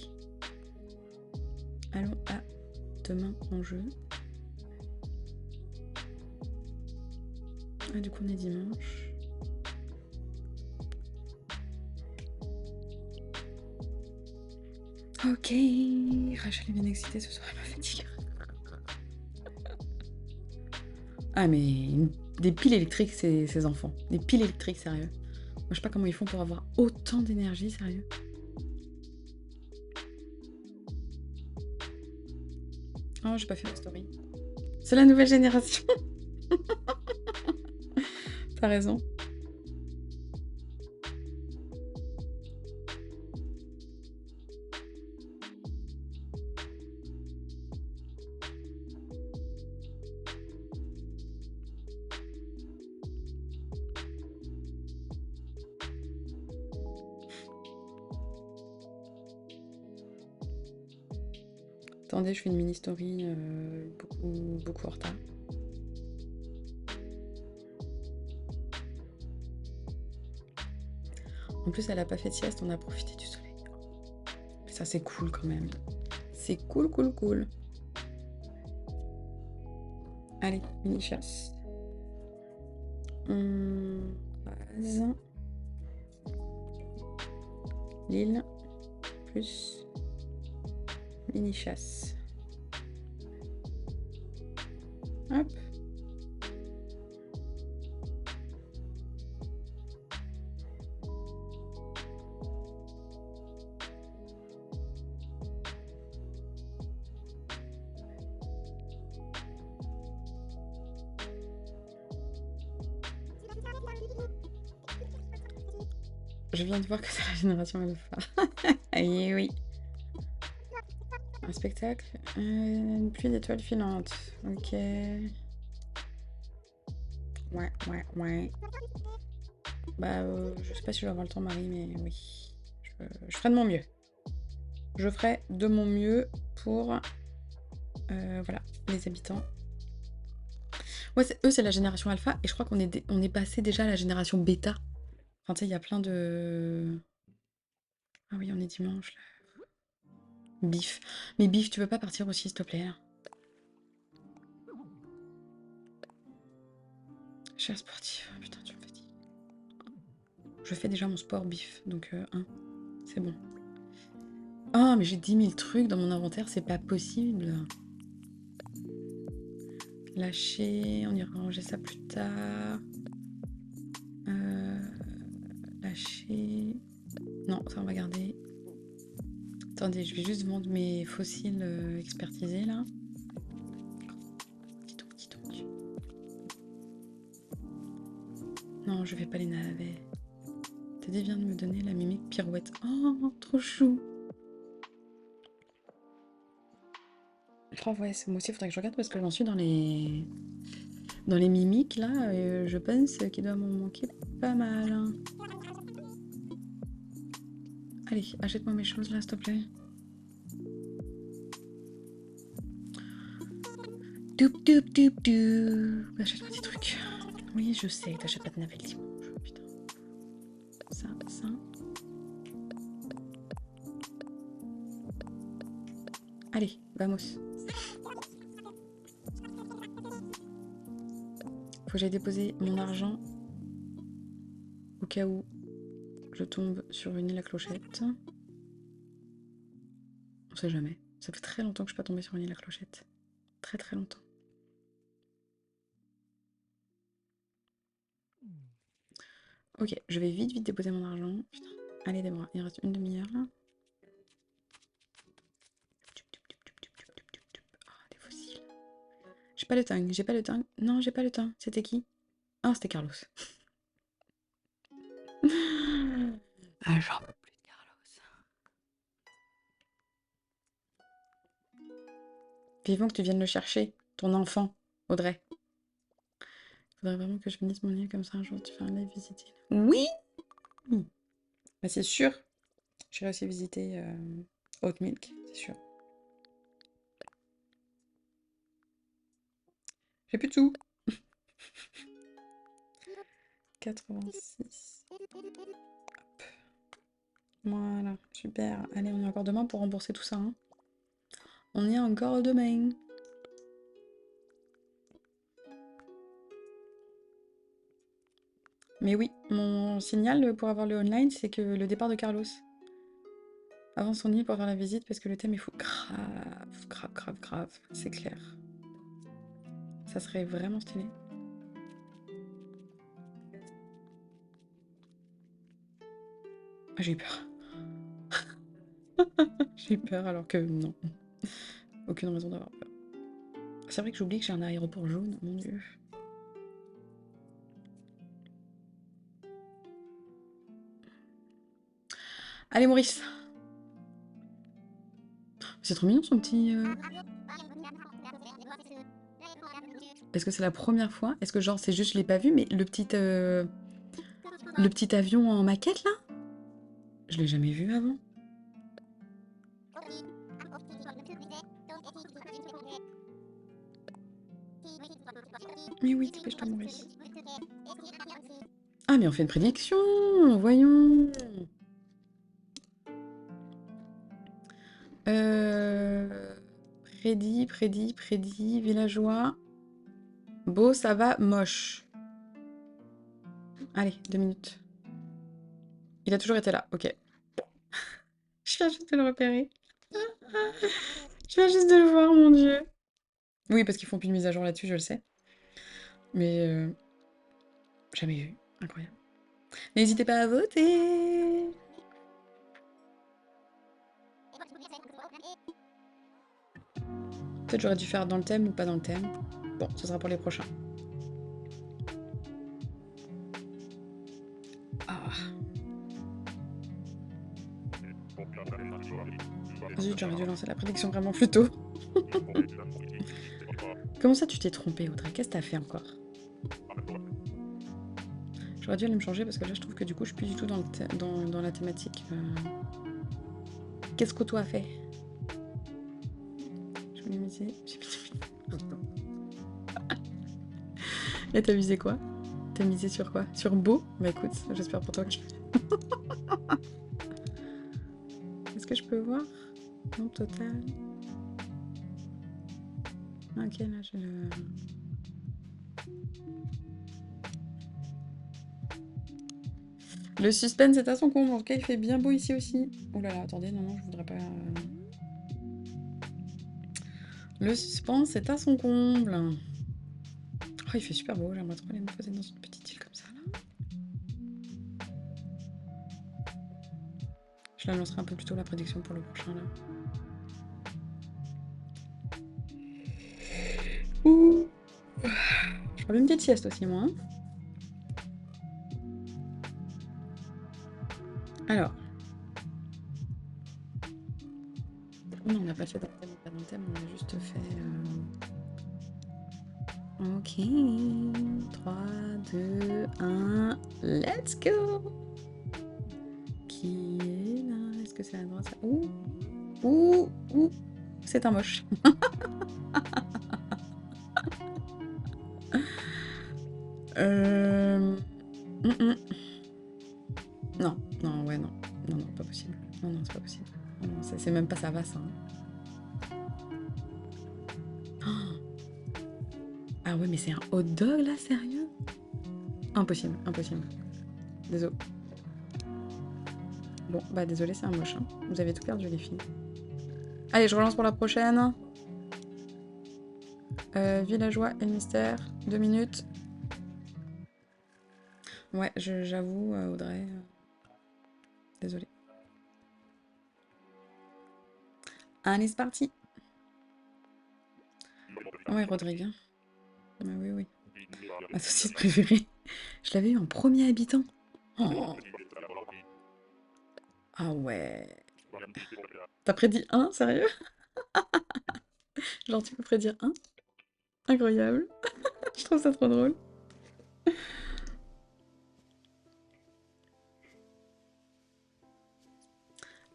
Allons à demain en jeu. Ah, du coup, on est dimanche. Ok. Rachel est bien excitée ce soir, elle m'a fatiguée. Ah, mais des piles électriques, ces enfants. Des piles électriques, sérieux. Moi, je sais pas comment ils font pour avoir autant d'énergie, sérieux. Oh, j'ai pas fait ma story. C'est la nouvelle génération. T'as raison. Attendez, je fais une mini story beaucoup en retard. En plus, elle a pas fait de sieste, on a profité du soleil. Ça, c'est cool quand même. C'est cool. Allez, mini chasse. Base. L'île. Plus. Mini chasse. Hop. Je viens de voir que c'est la génération alpha. Eh oui. Un spectacle. Une pluie d'étoiles filantes. Ok. Ouais. Bah, je sais pas si je vais avoir le temps, Marie, mais oui. Je ferai de mon mieux. Je ferai de mon mieux pour... voilà, les habitants. Ouais, eux, c'est la génération alpha, et je crois qu'on est passé déjà à la génération bêta. Enfin, tu sais, il y a plein de... Ah oui, on est dimanche, là. Bif. Mais Bif, tu veux pas partir aussi, s'il te plaît, là? Cher sportif. Oh, putain, tu me fatigues. Je fais déjà mon sport, Bif, donc c'est bon. Oh, mais j'ai 10 000 trucs dans mon inventaire, c'est pas possible. Lâcher, on ira ranger ça plus tard. Lâcher... Non, ça on va garder. Attendez, je vais juste vendre mes fossiles expertisés, là. Dis donc. Non, je vais pas les naver. Teddy vient de me donner la mimique pirouette. Oh, trop chou. Oh ouais, moi aussi, il faudrait que je regarde parce que j'en suis dans les mimiques, là. Je pense qu'il doit m'en manquer pas mal. Hein. Allez, achète-moi mes choses, là, s'il te plaît. Doup. Achète-moi des trucs. Oui, je sais, t'achètes pas de navette dimanche. Putain. Ça. Allez, vamos. Faut que j'aille déposer mon argent au cas où je tombe sur une île à clochette. On sait jamais. Ça fait très longtemps que je suis pas tombée sur une île à clochette. Très longtemps. Ok, je vais vite déposer mon argent. Putain. Allez, des bras. Il reste une demi-heure là. Ah, des fossiles. J'ai pas le temps. Non, j'ai pas le temps. C'était qui? Ah, c'était Carlos. Ah, j'en peux plus de Carlos. Vivons que tu viennes le chercher, ton enfant, Audrey. Faudrait vraiment que je finisse mon île comme ça un jour, tu fais un live visiter. Oui! Bah, c'est sûr. J'irai aussi visiter Oat Milk, c'est sûr. J'ai plus de sous. 86. Hop. Voilà, super. Allez, on est encore demain pour rembourser tout ça. Hein. On y est encore demain. Mais oui, mon signal pour avoir le online, c'est que le départ de Carlos. Avant son île pour faire la visite parce que le thème est fou. Grave. C'est clair. Ça serait vraiment stylé. Ah, j'ai eu peur. J'ai eu peur alors que non. Aucune raison d'avoir peur. C'est vrai que j'oublie que j'ai un aéroport jaune, mon dieu. Allez Maurice. C'est trop mignon son petit... Est-ce que c'est la première fois? Est-ce que genre c'est juste je l'ai pas vu, mais le petit avion en maquette là? Je l'ai jamais vu avant. Mais oui, dépêche-toi Maurice. Ah mais on fait une prédiction, voyons. Prédit, villageois. Beau, ça va, moche. Allez, 2 minutes. Il a toujours été là, ok. Je viens juste de le repérer. Je viens juste de le voir, mon dieu. Oui, parce qu'ils font plus de mise à jour là-dessus, je le sais. Mais jamais vu. Incroyable. N'hésitez pas à voter. Peut-être j'aurais dû faire dans le thème ou pas dans le thème. Bon, ce sera pour les prochains. Ah. Zut, j'aurais dû lancer la prédiction vraiment plus tôt. Comment ça, tu t'es trompé, Audrey? Qu'est-ce que t'as fait encore? J'aurais dû aller me changer parce que là, je trouve que du coup, je suis plus du tout dans la thématique. Qu'est-ce que toi as fait? Je vais miser. Et t'as misé quoi? T'as misé sur quoi? Sur beau? Bah écoute, j'espère pour toi que Est-ce que je peux voir? Non, total. Ok, là, j'ai le... Le suspense est à son comble. En tout cas, il fait bien beau ici aussi. Oh là là, attendez, non, je voudrais pas... Le suspense est à son comble. Oh, il fait super beau. J'aimerais trop aller me poser dans une petite île comme ça, là. Je la lancerai un peu plus tôt, la prédiction, pour le prochain, là. Ouh. Je ferai une petite sieste aussi, moi. Hein. Alors. Non, on n'a pas fait dans le thème, on a juste fait... Ok. 3, 2, 1... Let's go. Qui est là? Est-ce que c'est à droite ça? Ouh. Ouh. Ouh. C'est un moche. Non, non, ouais, non. Non, non, pas possible. Non, non, c'est pas possible. Non, non, c'est même pas ça va, ça. Oh. Ah ouais, mais c'est un hot dog, là, sérieux? Impossible, impossible. Désolé. Bon, bah désolé, c'est un moche. Hein. Vous avez tout perdu, les filles. Allez, je relance pour la prochaine. Villageois et le mystère. 2 minutes. Ouais, j'avoue, Audrey. Désolée. Allez, c'est parti. Ouais, Rodrigue. Ah, oui, oui. Ma saucisse préférée. Je l'avais eu en premier habitant. Oh. Ah ouais. T'as prédit 1, sérieux? Genre, tu peux prédire 1? Incroyable. Je trouve ça trop drôle.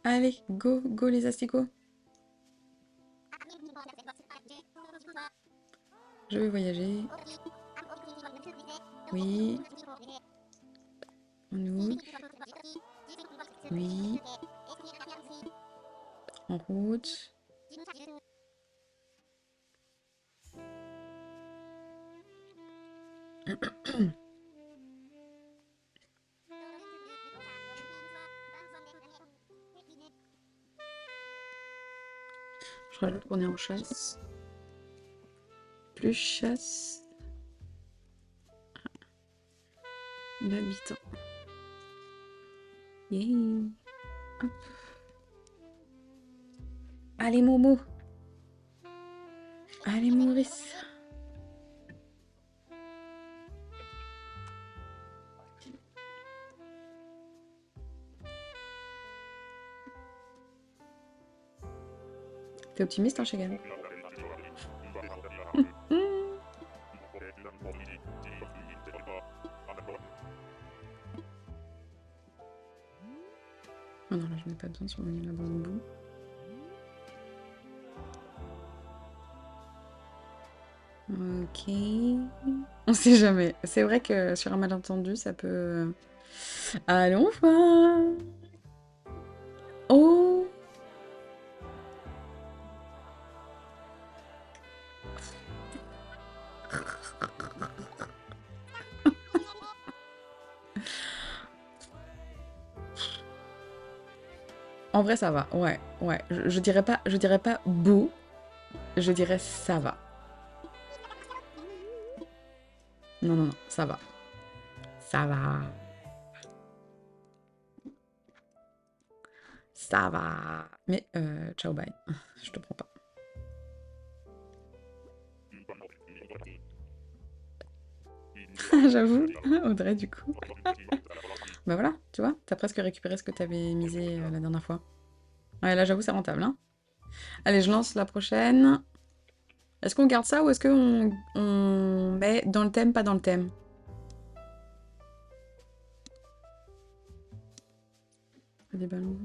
Allez, go, go les asticots. Je vais voyager. Oui. En août. Oui. En route. Je rajoute qu'on est en chasse. Plus chasse. L'habitant. Yeah. Hop. Allez, Momo. Allez, Maurice. T'es optimiste, hein, Chegan? Oh non, là, je n'ai pas besoin de surmonter la bambou. Ok. On sait jamais. C'est vrai que sur un malentendu, ça peut... Allons voir. Oh. En vrai, ça va. Ouais, ouais. Je dirais pas beau. Je dirais ça va. Non, non, non, ça va. Ça va. Ça va. Mais, ciao, bye. Je te prends pas. J'avoue, Audrey, du coup. Bah voilà, tu vois, t'as presque récupéré ce que t'avais misé la dernière fois. Ouais, là, j'avoue, c'est rentable, hein. Allez, je lance la prochaine. Est-ce qu'on garde ça ou est-ce qu'on met dans le thème, pas dans le thème? Des ballons.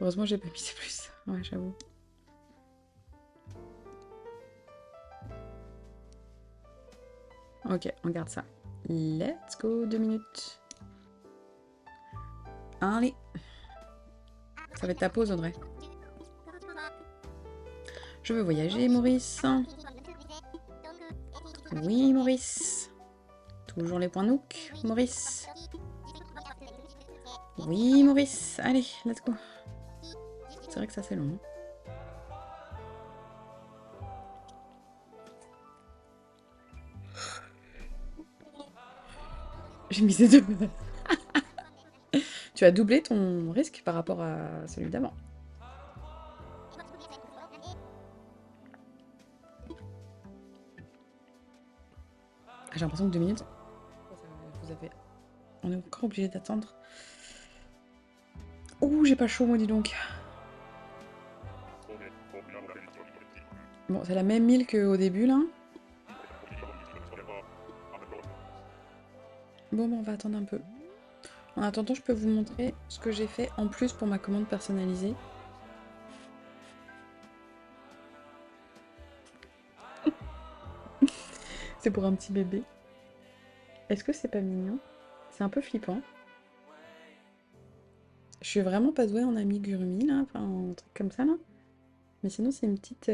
Heureusement, j'ai pas misé plus. Ouais, j'avoue. Ok, on garde ça. Let's go, 2 minutes. Allez. Ça va être ta pause, Audrey. Je veux voyager, Maurice. Oui, Maurice. Toujours les points Nook, Maurice. Oui, Maurice. Allez, let's go. C'est vrai que ça, c'est long. J'ai misé 2. Tu as doublé ton risque par rapport à celui d'avant. Ah, j'ai l'impression que 2 minutes. Vous avez... On est encore obligé d'attendre. Ouh, j'ai pas chaud, moi, dis donc. Bon, c'est la même mille qu'au début, là. Bon, on va attendre un peu. En attendant, je peux vous montrer ce que j'ai fait en plus pour ma commande personnalisée. C'est pour un petit bébé. Est-ce que c'est pas mignon? C'est un peu flippant. Je suis vraiment pas douée en amigurumi, là. Enfin, un truc comme ça, là. Mais sinon, c'est une petite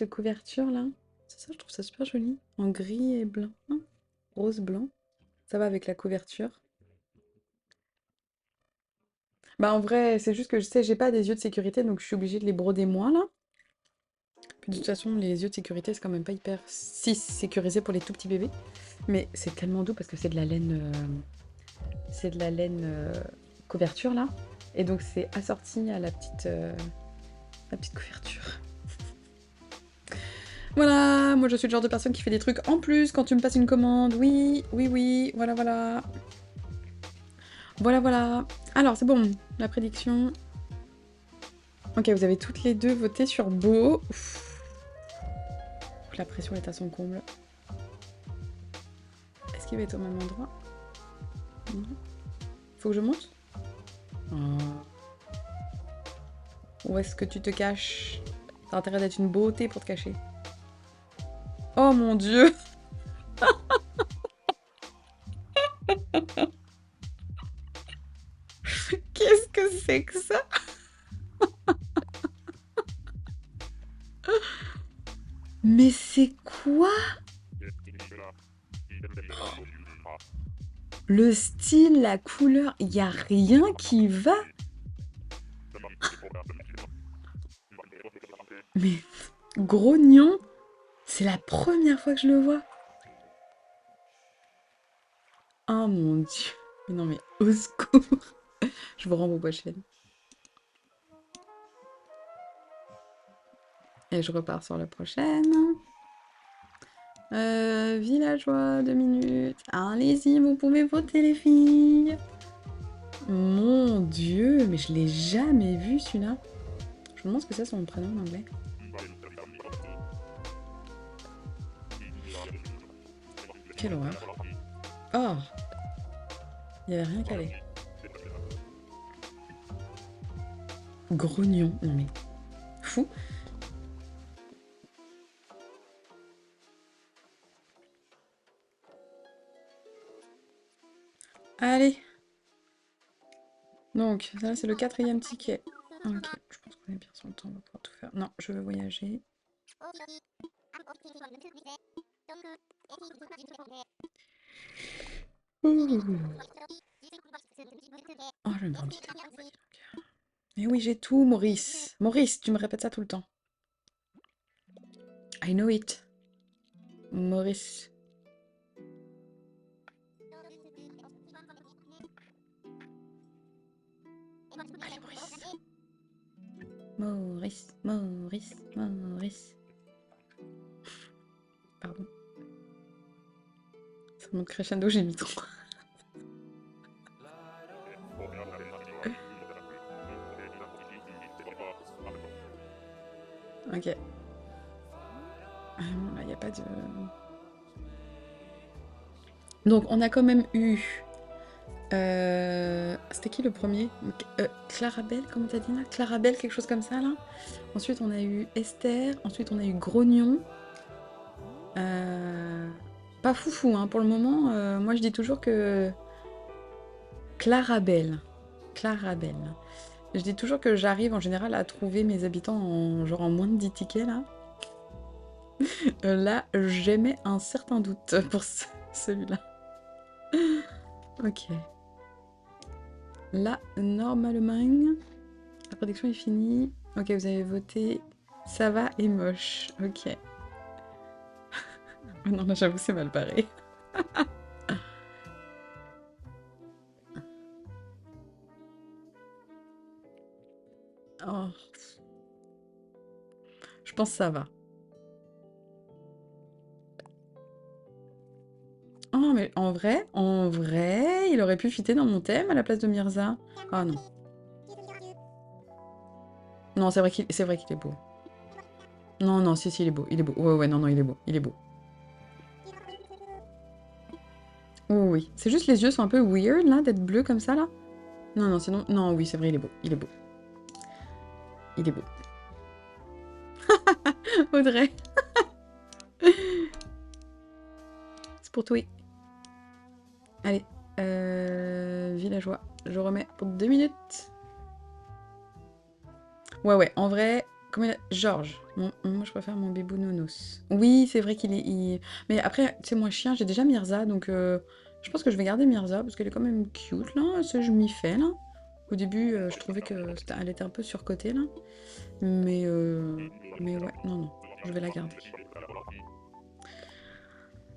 couverture, là. C'est ça, je trouve ça super joli. En gris et blanc. Hein, rose blanc. Ça va avec la couverture. Bah, en vrai, c'est juste que je sais, j'ai pas des yeux de sécurité, donc je suis obligée de les broder moi, là. Puis de toute façon, les yeux de sécurité, c'est quand même pas hyper si sécurisé pour les tout petits bébés. Mais c'est tellement doux parce que c'est de la laine, couverture là. Et donc c'est assorti à la petite couverture. Voilà, moi je suis le genre de personne qui fait des trucs en plus quand tu me passes une commande. Oui, oui, oui, voilà, voilà. Voilà, voilà. Alors c'est bon, la prédiction. Ok, vous avez toutes les deux voté sur Beau. Ouf. La pression est à son comble. Est-ce qu'il va être au même endroit? Non. Faut que je monte? Oh. Où est-ce que tu te caches? T'as intérêt d'être une beauté pour te cacher. Oh mon dieu! Qu'est-ce que c'est que ça? Mais c'est quoi? Le style, la couleur, il y a rien qui va. Mais grognon, c'est la première fois que je le vois. Oh mon dieu. Mais non mais au secours. Je vous rends vos pochettes. Et je repars sur la prochaine. Villageois, 2 minutes. Allez-y, vous pouvez voter les filles. Mon dieu, mais je l'ai jamais vu celui-là. Je me demande ce que c'est son prénom en anglais. Quelle horreur. Oh, il n'y avait rien calé. Grognon, non mais fou. Allez. Donc, ça c'est le 4e ticket. Ok, je pense qu'on est bien sur le temps, on va pouvoir tout faire. Non, je veux voyager. Ouh. Oh, je vais me prendre un petit tapis, donc. Mais oui, j'ai tout, Maurice. Maurice, tu me répètes ça tout le temps. Ah, I know it. Maurice. Allez, Maurice. Maurice. Pardon. Ça monte crescendo, j'ai mis trop. Ok. Là, y a pas de... Donc, on a quand même eu... C'était qui le premier? Clarabelle, comment t'as dit là? Clarabelle, quelque chose comme ça là. Ensuite, on a eu Esther. Ensuite, on a eu Grognon. Pas foufou, hein. Pour le moment, moi je dis toujours que... Clarabelle. Clarabelle. Je dis toujours que j'arrive en général à trouver mes habitants en, genre en moins de 10 tickets là. Là, j'émets un certain doute pour celui-là. Ok. Là, normalement, la prédiction est finie. Ok, vous avez voté. Ça va et moche. Ok. Non, là, j'avoue, c'est mal barré. Oh. Je pense que ça va. Oh, mais en vrai, il aurait pu fitter dans mon thème à la place de Mirza. Ah non. Non, c'est vrai qu'il est beau. Non, non, si, il est beau. Il est beau. Ouais, non, il est beau. Il est beau. Oui, oui. C'est juste les yeux sont un peu weird, là, d'être bleus comme ça, là. Non, non, sinon... Non, oui, c'est vrai, il est beau. Il est beau. Il est beau. Audrey. C'est pour toi. Allez. Villageois. Je remets pour 2 minutes. Ouais, en vrai... Comment il a... Georges. Moi, je préfère mon bébou Nounos. Oui, c'est vrai qu'il est... Mais après, tu sais, moi, chien, j'ai déjà Mirza, donc... Je pense que je vais garder Mirza, parce qu'elle est quand même cute, là. Ça, je m'y fais, là. Au début, je trouvais qu'elle était un peu surcotée, là. Mais ouais, non. Je vais la garder.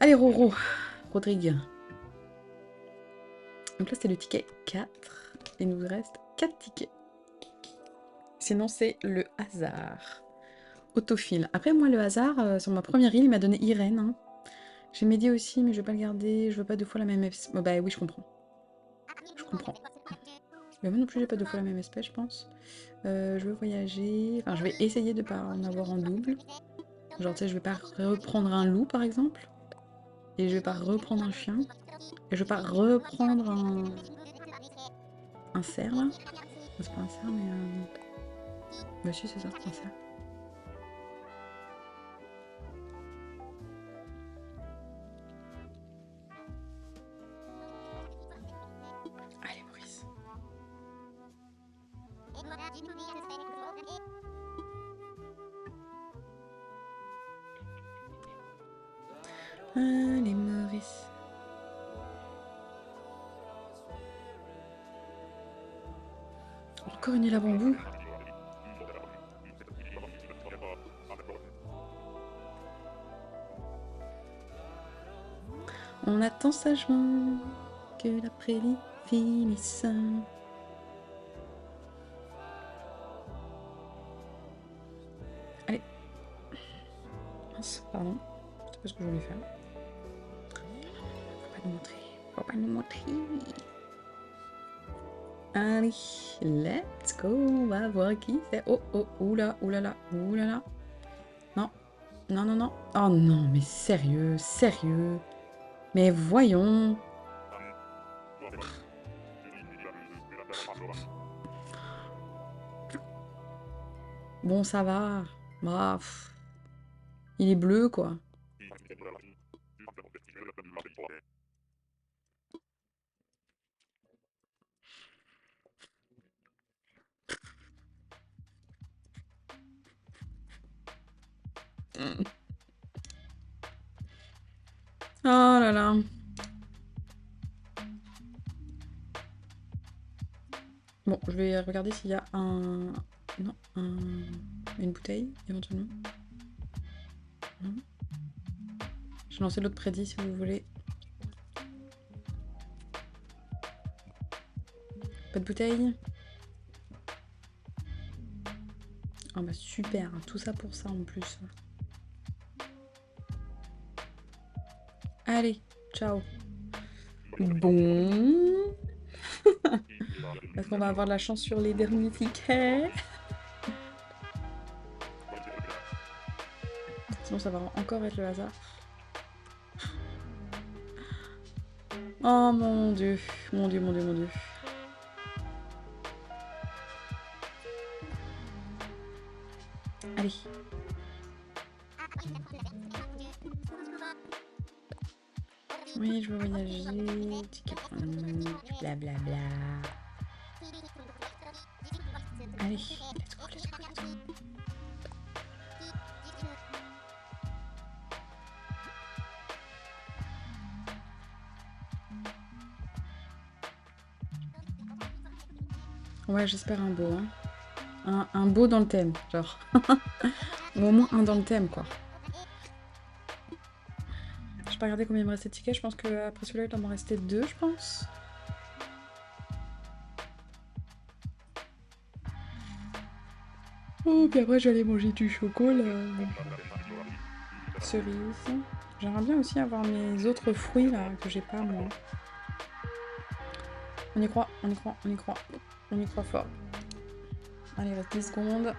Allez, Rodrigue. Donc là, c'était le ticket 4. Il nous reste 4 tickets. Sinon, c'est le hasard. Autofile. Après, moi, le hasard, sur ma première île, il m'a donné Irène. Hein. J'ai Mehdi aussi, mais je vais pas le garder. Je veux pas deux fois la même espèce. Oh, bah oui, je comprends. Je comprends. Mais moi non plus, j'ai pas deux fois la même espèce, je pense. Je veux voyager. Enfin, je vais essayer de pas en avoir en double. Genre, tu sais, je vais pas reprendre un loup, par exemple. Et je vais pas reprendre un chien. Et je vais pas reprendre un cerf, là. C'est pas un cerf, mais... Bah si, c'est ça, un cerf. Allez, Maurice. Allez, Maurice. Encore une île à bambou. On attend sagement que l'après-midi finisse. Allez. Mince, pardon. Je sais pas ce que je voulais faire. Faut pas nous montrer. Allez, let's go. On va voir qui c'est. Oh, oula. Non. Oh non, mais sérieux. Mais voyons. Bon, ça va. Bah, il est bleu, quoi. Oh là là. Bon, je vais regarder s'il y a une bouteille, éventuellement. Je vais lancer l'autre prédit si vous voulez. Pas de bouteille? Ah bah super, tout ça pour ça en plus. Allez, ciao. Bon. Est-ce qu'on va avoir de la chance sur les derniers tickets? Sinon ça va encore être le hasard. Oh mon dieu, mon dieu, mon dieu, mon dieu. Allez. Oui, je veux voyager. Ticket. Blablabla. Allez, let's go, let's go, let's go. Ouais, j'espère un beau. Hein. Un beau dans le thème, genre. Ou au moins un dans le thème, quoi. Je vais pas regarder combien il me restait de tickets. Je pense qu'après celui-là, il doit m'en rester 2, je pense. Oh, puis après, je vais aller manger du chocolat. Cerise. J'aimerais bien aussi avoir mes autres fruits, là, que j'ai pas, moi. On y croit, on y croit, on y croit. On y croit fort. Allez, il reste 10 secondes.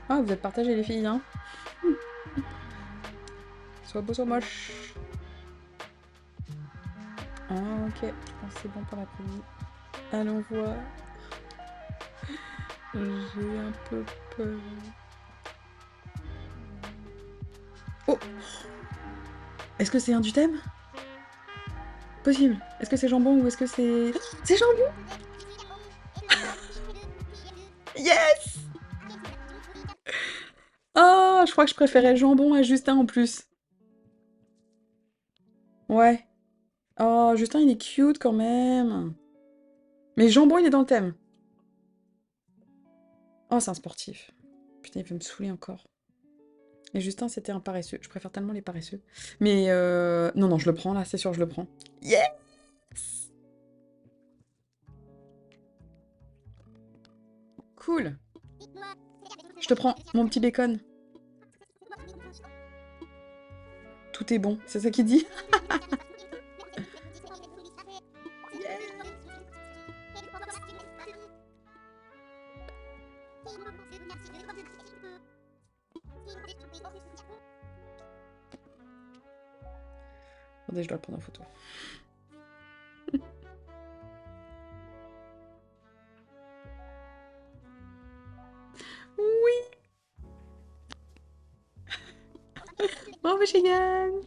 Ah, vous êtes partagés, les filles, hein. Soit beau, soit moche. Ah, ok. Je pense que c'est bon pour l'après-midi. Allons voir. J'ai un peu peur. Oh! Est-ce que c'est un du thème? Possible. Est-ce que c'est jambon ou est-ce que c'est... C'est jambon! Yes! Oh, je crois que je préférais jambon à Justin en plus. Ouais. Oh, Justin, il est cute quand même. Mais jambon, il est dans le thème. Oh, c'est un sportif. Putain, il veut me saouler encore. Et Justin, c'était un paresseux. Je préfère tellement les paresseux. Mais non, non, je le prends là, c'est sûr, je le prends. Yes! Cool. Je te prends mon petit bacon. Tout est bon, c'est ça qu'il dit? Attendez, je dois le prendre en photo. Oui! Bravo, Michigan!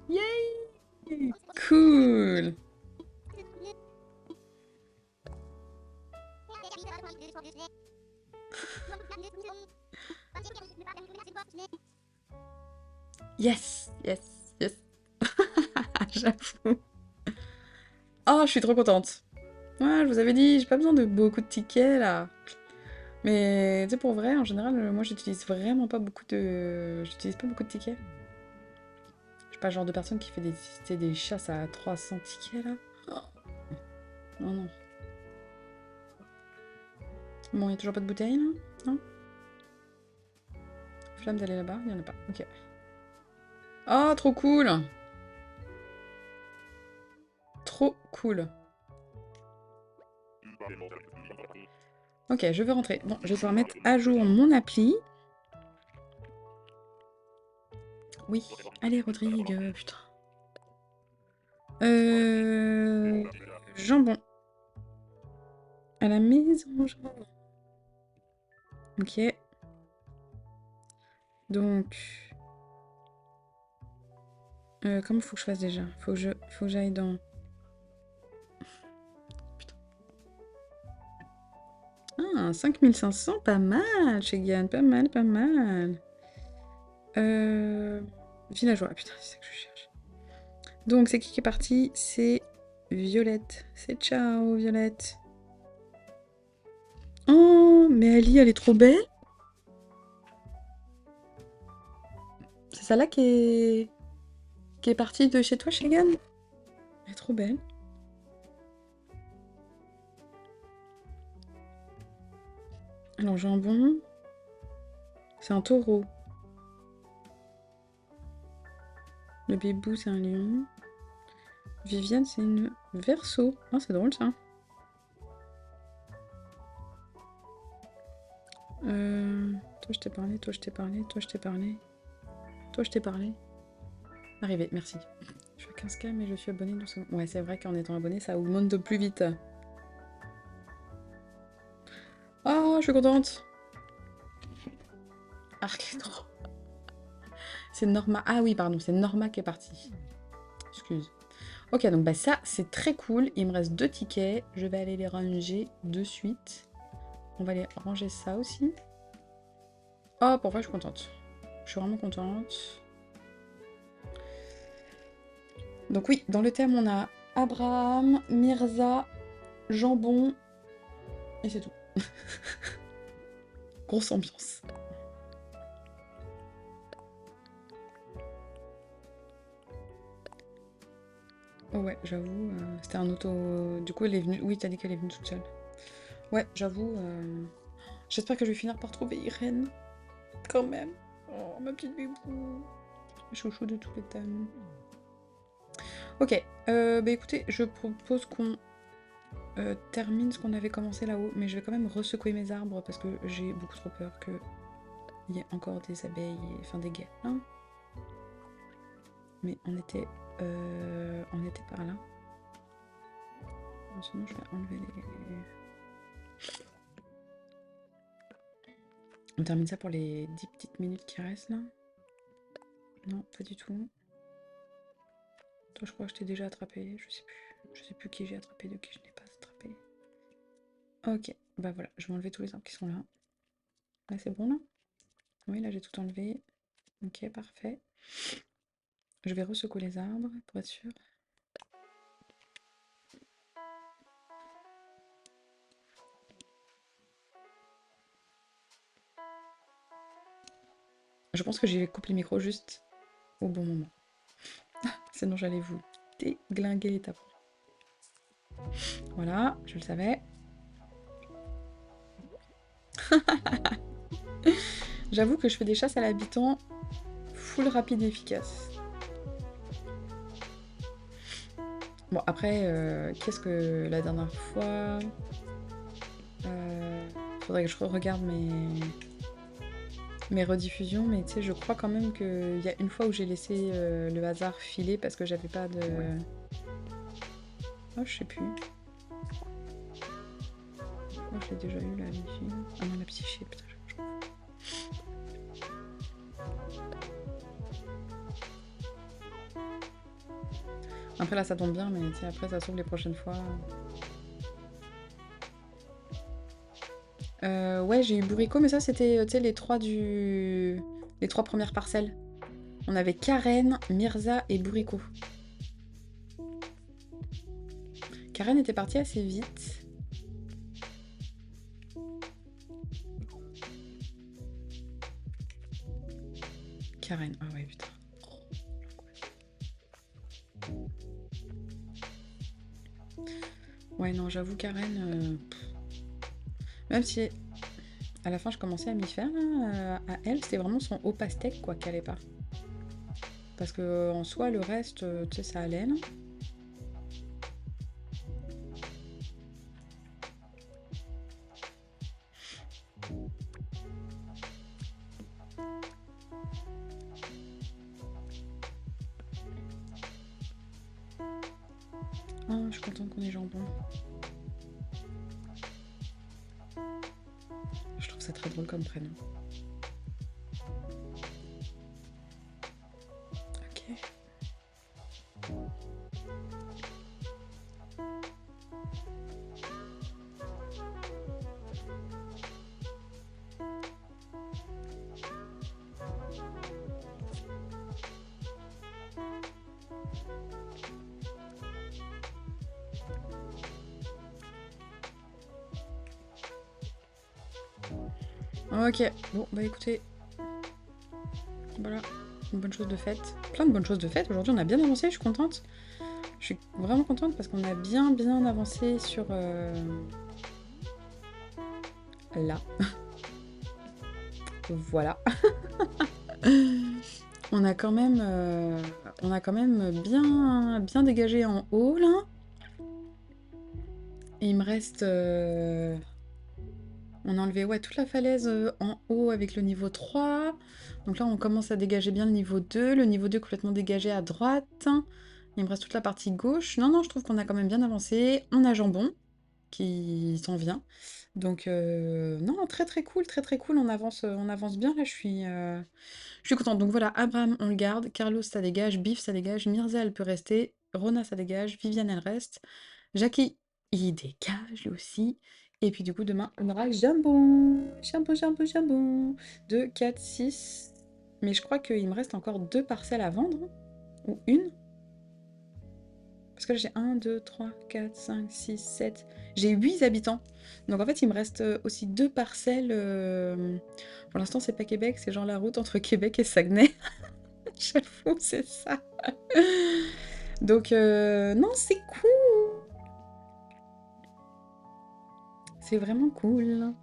Yay! Cool! Yes! Yes! Yes! J'avoue. Oh, je suis trop contente. Ouais, je vous avais dit, j'ai pas besoin de beaucoup de tickets là. Mais tu sais, pour vrai, en général, moi j'utilise vraiment pas beaucoup de. J'utilise pas beaucoup de tickets. Je suis pas le genre de personne qui fait des chasses à 300 tickets là. Oh. Non, non. Bon, il a toujours pas de bouteille là? Non? Flamme d'aller là-bas? Il y en a pas. Ok. Oh, trop cool! Trop cool. Ok, je veux rentrer. Bon, je vais pouvoir mettre à jour mon appli. Oui. Allez, Rodrigue, putain. Jambon. À la maison, jambon. Ok. Donc... comment faut que je fasse déjà? Faut que j'aille dans... Putain. Ah, 5500, pas mal, chez Yann. Pas mal, pas mal. Villageois, putain, c'est ça que je cherche. Donc, c'est qui est parti? C'est Violette. C'est ciao, Violette. Oh, mais Ali, elle est trop belle. C'est celle-là qui est partie de chez toi, Shagan? Elle est trop belle. Alors, jambon, c'est un taureau. Le bébou, c'est un lion. Viviane, c'est une verso. Ah, c'est drôle ça. Toi, je t'ai parlé, toi, je t'ai parlé, toi, je t'ai parlé. Toi, je t'ai parlé. Arrivé, merci. Je suis à 15K, mais je suis abonnée dans ce... Ouais, c'est vrai qu'en étant abonné, ça augmente de plus vite. Oh, je suis contente. Archétro. C'est Norma. Ah oui, pardon, c'est Norma qui est partie. Excuse. Ok, donc bah ça, c'est très cool. Il me reste 2 tickets. Je vais aller les ranger de suite. On va aller ranger ça aussi. Oh, pour vrai, je suis contente. Je suis vraiment contente. Donc oui, dans le thème, on a Abraham, Mirza, Jambon, et c'est tout. Grosse ambiance. Oh ouais, j'avoue, c'était un auto... Du coup, elle est venue... Oui, t'as dit qu'elle est venue toute seule. Ouais, j'avoue, j'espère que je vais finir par trouver Irène. Quand même. Oh, ma petite bébou. Chouchou de tous les thèmes. Ok, bah écoutez, je propose qu'on termine ce qu'on avait commencé là-haut, mais je vais quand même ressecouer mes arbres parce que j'ai beaucoup trop peur qu'il y ait encore des abeilles, enfin des guêpes. Hein. Mais on était par là. Sinon, je vais enlever les... On termine ça pour les 10 petites minutes qui restent là. Non, pas du tout. Toi, je crois que je t'ai déjà attrapé. Je sais plus. Je sais plus qui j'ai attrapé, de qui je n'ai pas attrapé. Ok, bah voilà, je vais enlever tous les arbres qui sont là. Là, c'est bon là? Oui, là, j'ai tout enlevé. Ok, parfait. Je vais ressecouer les arbres pour être sûr. Je pense que j'ai coupé les micros juste au bon moment. Sinon, j'allais vous déglinguer les tapons. Voilà, je le savais. J'avoue que je fais des chasses à l'habitant full rapide et efficace. Bon, après, qu'est-ce que la dernière fois... faudrait que je regarde mes rediffusions, mais tu sais, je crois quand même qu'il y a une fois où j'ai laissé le hasard filer parce que j'avais pas de... Oh, je sais plus. Oh, je l'ai déjà eu, la Wi-Fi. Ah non, la psyché, putain, je confonds. Après, là, ça tombe bien, mais tu sais, après, ça s'ouvre les prochaines fois. Ouais, j'ai eu Bourrico, mais ça, c'était, tu sais, les trois premières parcelles. On avait Karen, Mirza et Bourrico. Karen était partie assez vite. Karen, ah ouais, putain. Ouais, non, j'avoue, Karen... Même si à la fin je commençais à m'y faire, là, à elle, c'était vraiment son haut pastèque, quoi, qui allait pas. Parce que en soi, le reste, tu sais, ça allait, non? Ah, je suis contente qu'on ait jambon. Je trouve ça très drôle comme prénom. Ok. Ok, bon, bah écoutez, voilà, une bonne chose de faite. Plein de bonnes choses de faites. Aujourd'hui, on a bien avancé, je suis contente. Je suis vraiment contente parce qu'on a bien avancé sur... là. Voilà. On a quand même bien dégagé en haut, là. Et il me reste... on a enlevé ouais, toute la falaise en haut avec le niveau 3. Donc là, on commence à dégager bien le niveau 2. Le niveau 2 complètement dégagé à droite. Il me reste toute la partie gauche. Non, non, je trouve qu'on a quand même bien avancé. On a Jambon qui s'en vient. Donc, non, très cool, très cool. On avance bien là. Je suis contente. Donc voilà, Abraham, on le garde. Carlos, ça dégage. Biff, ça dégage. Mirza, elle peut rester. Rona, ça dégage. Viviane, elle reste. Jackie, il dégage lui aussi. Et puis du coup, demain, on aura Jambon. Jambon. 2, 4, 6. Mais je crois qu'il me reste encore 2 parcelles à vendre. Ou une. Parce que là, j'ai 1, 2, 3, 4, 5, 6, 7. J'ai 8 habitants. Donc en fait, il me reste aussi 2 parcelles. Pour l'instant, c'est pas Québec, c'est genre la route entre Québec et Saguenay. J'avoue, c'est ça. Donc, non, c'est cool. C'est vraiment cool.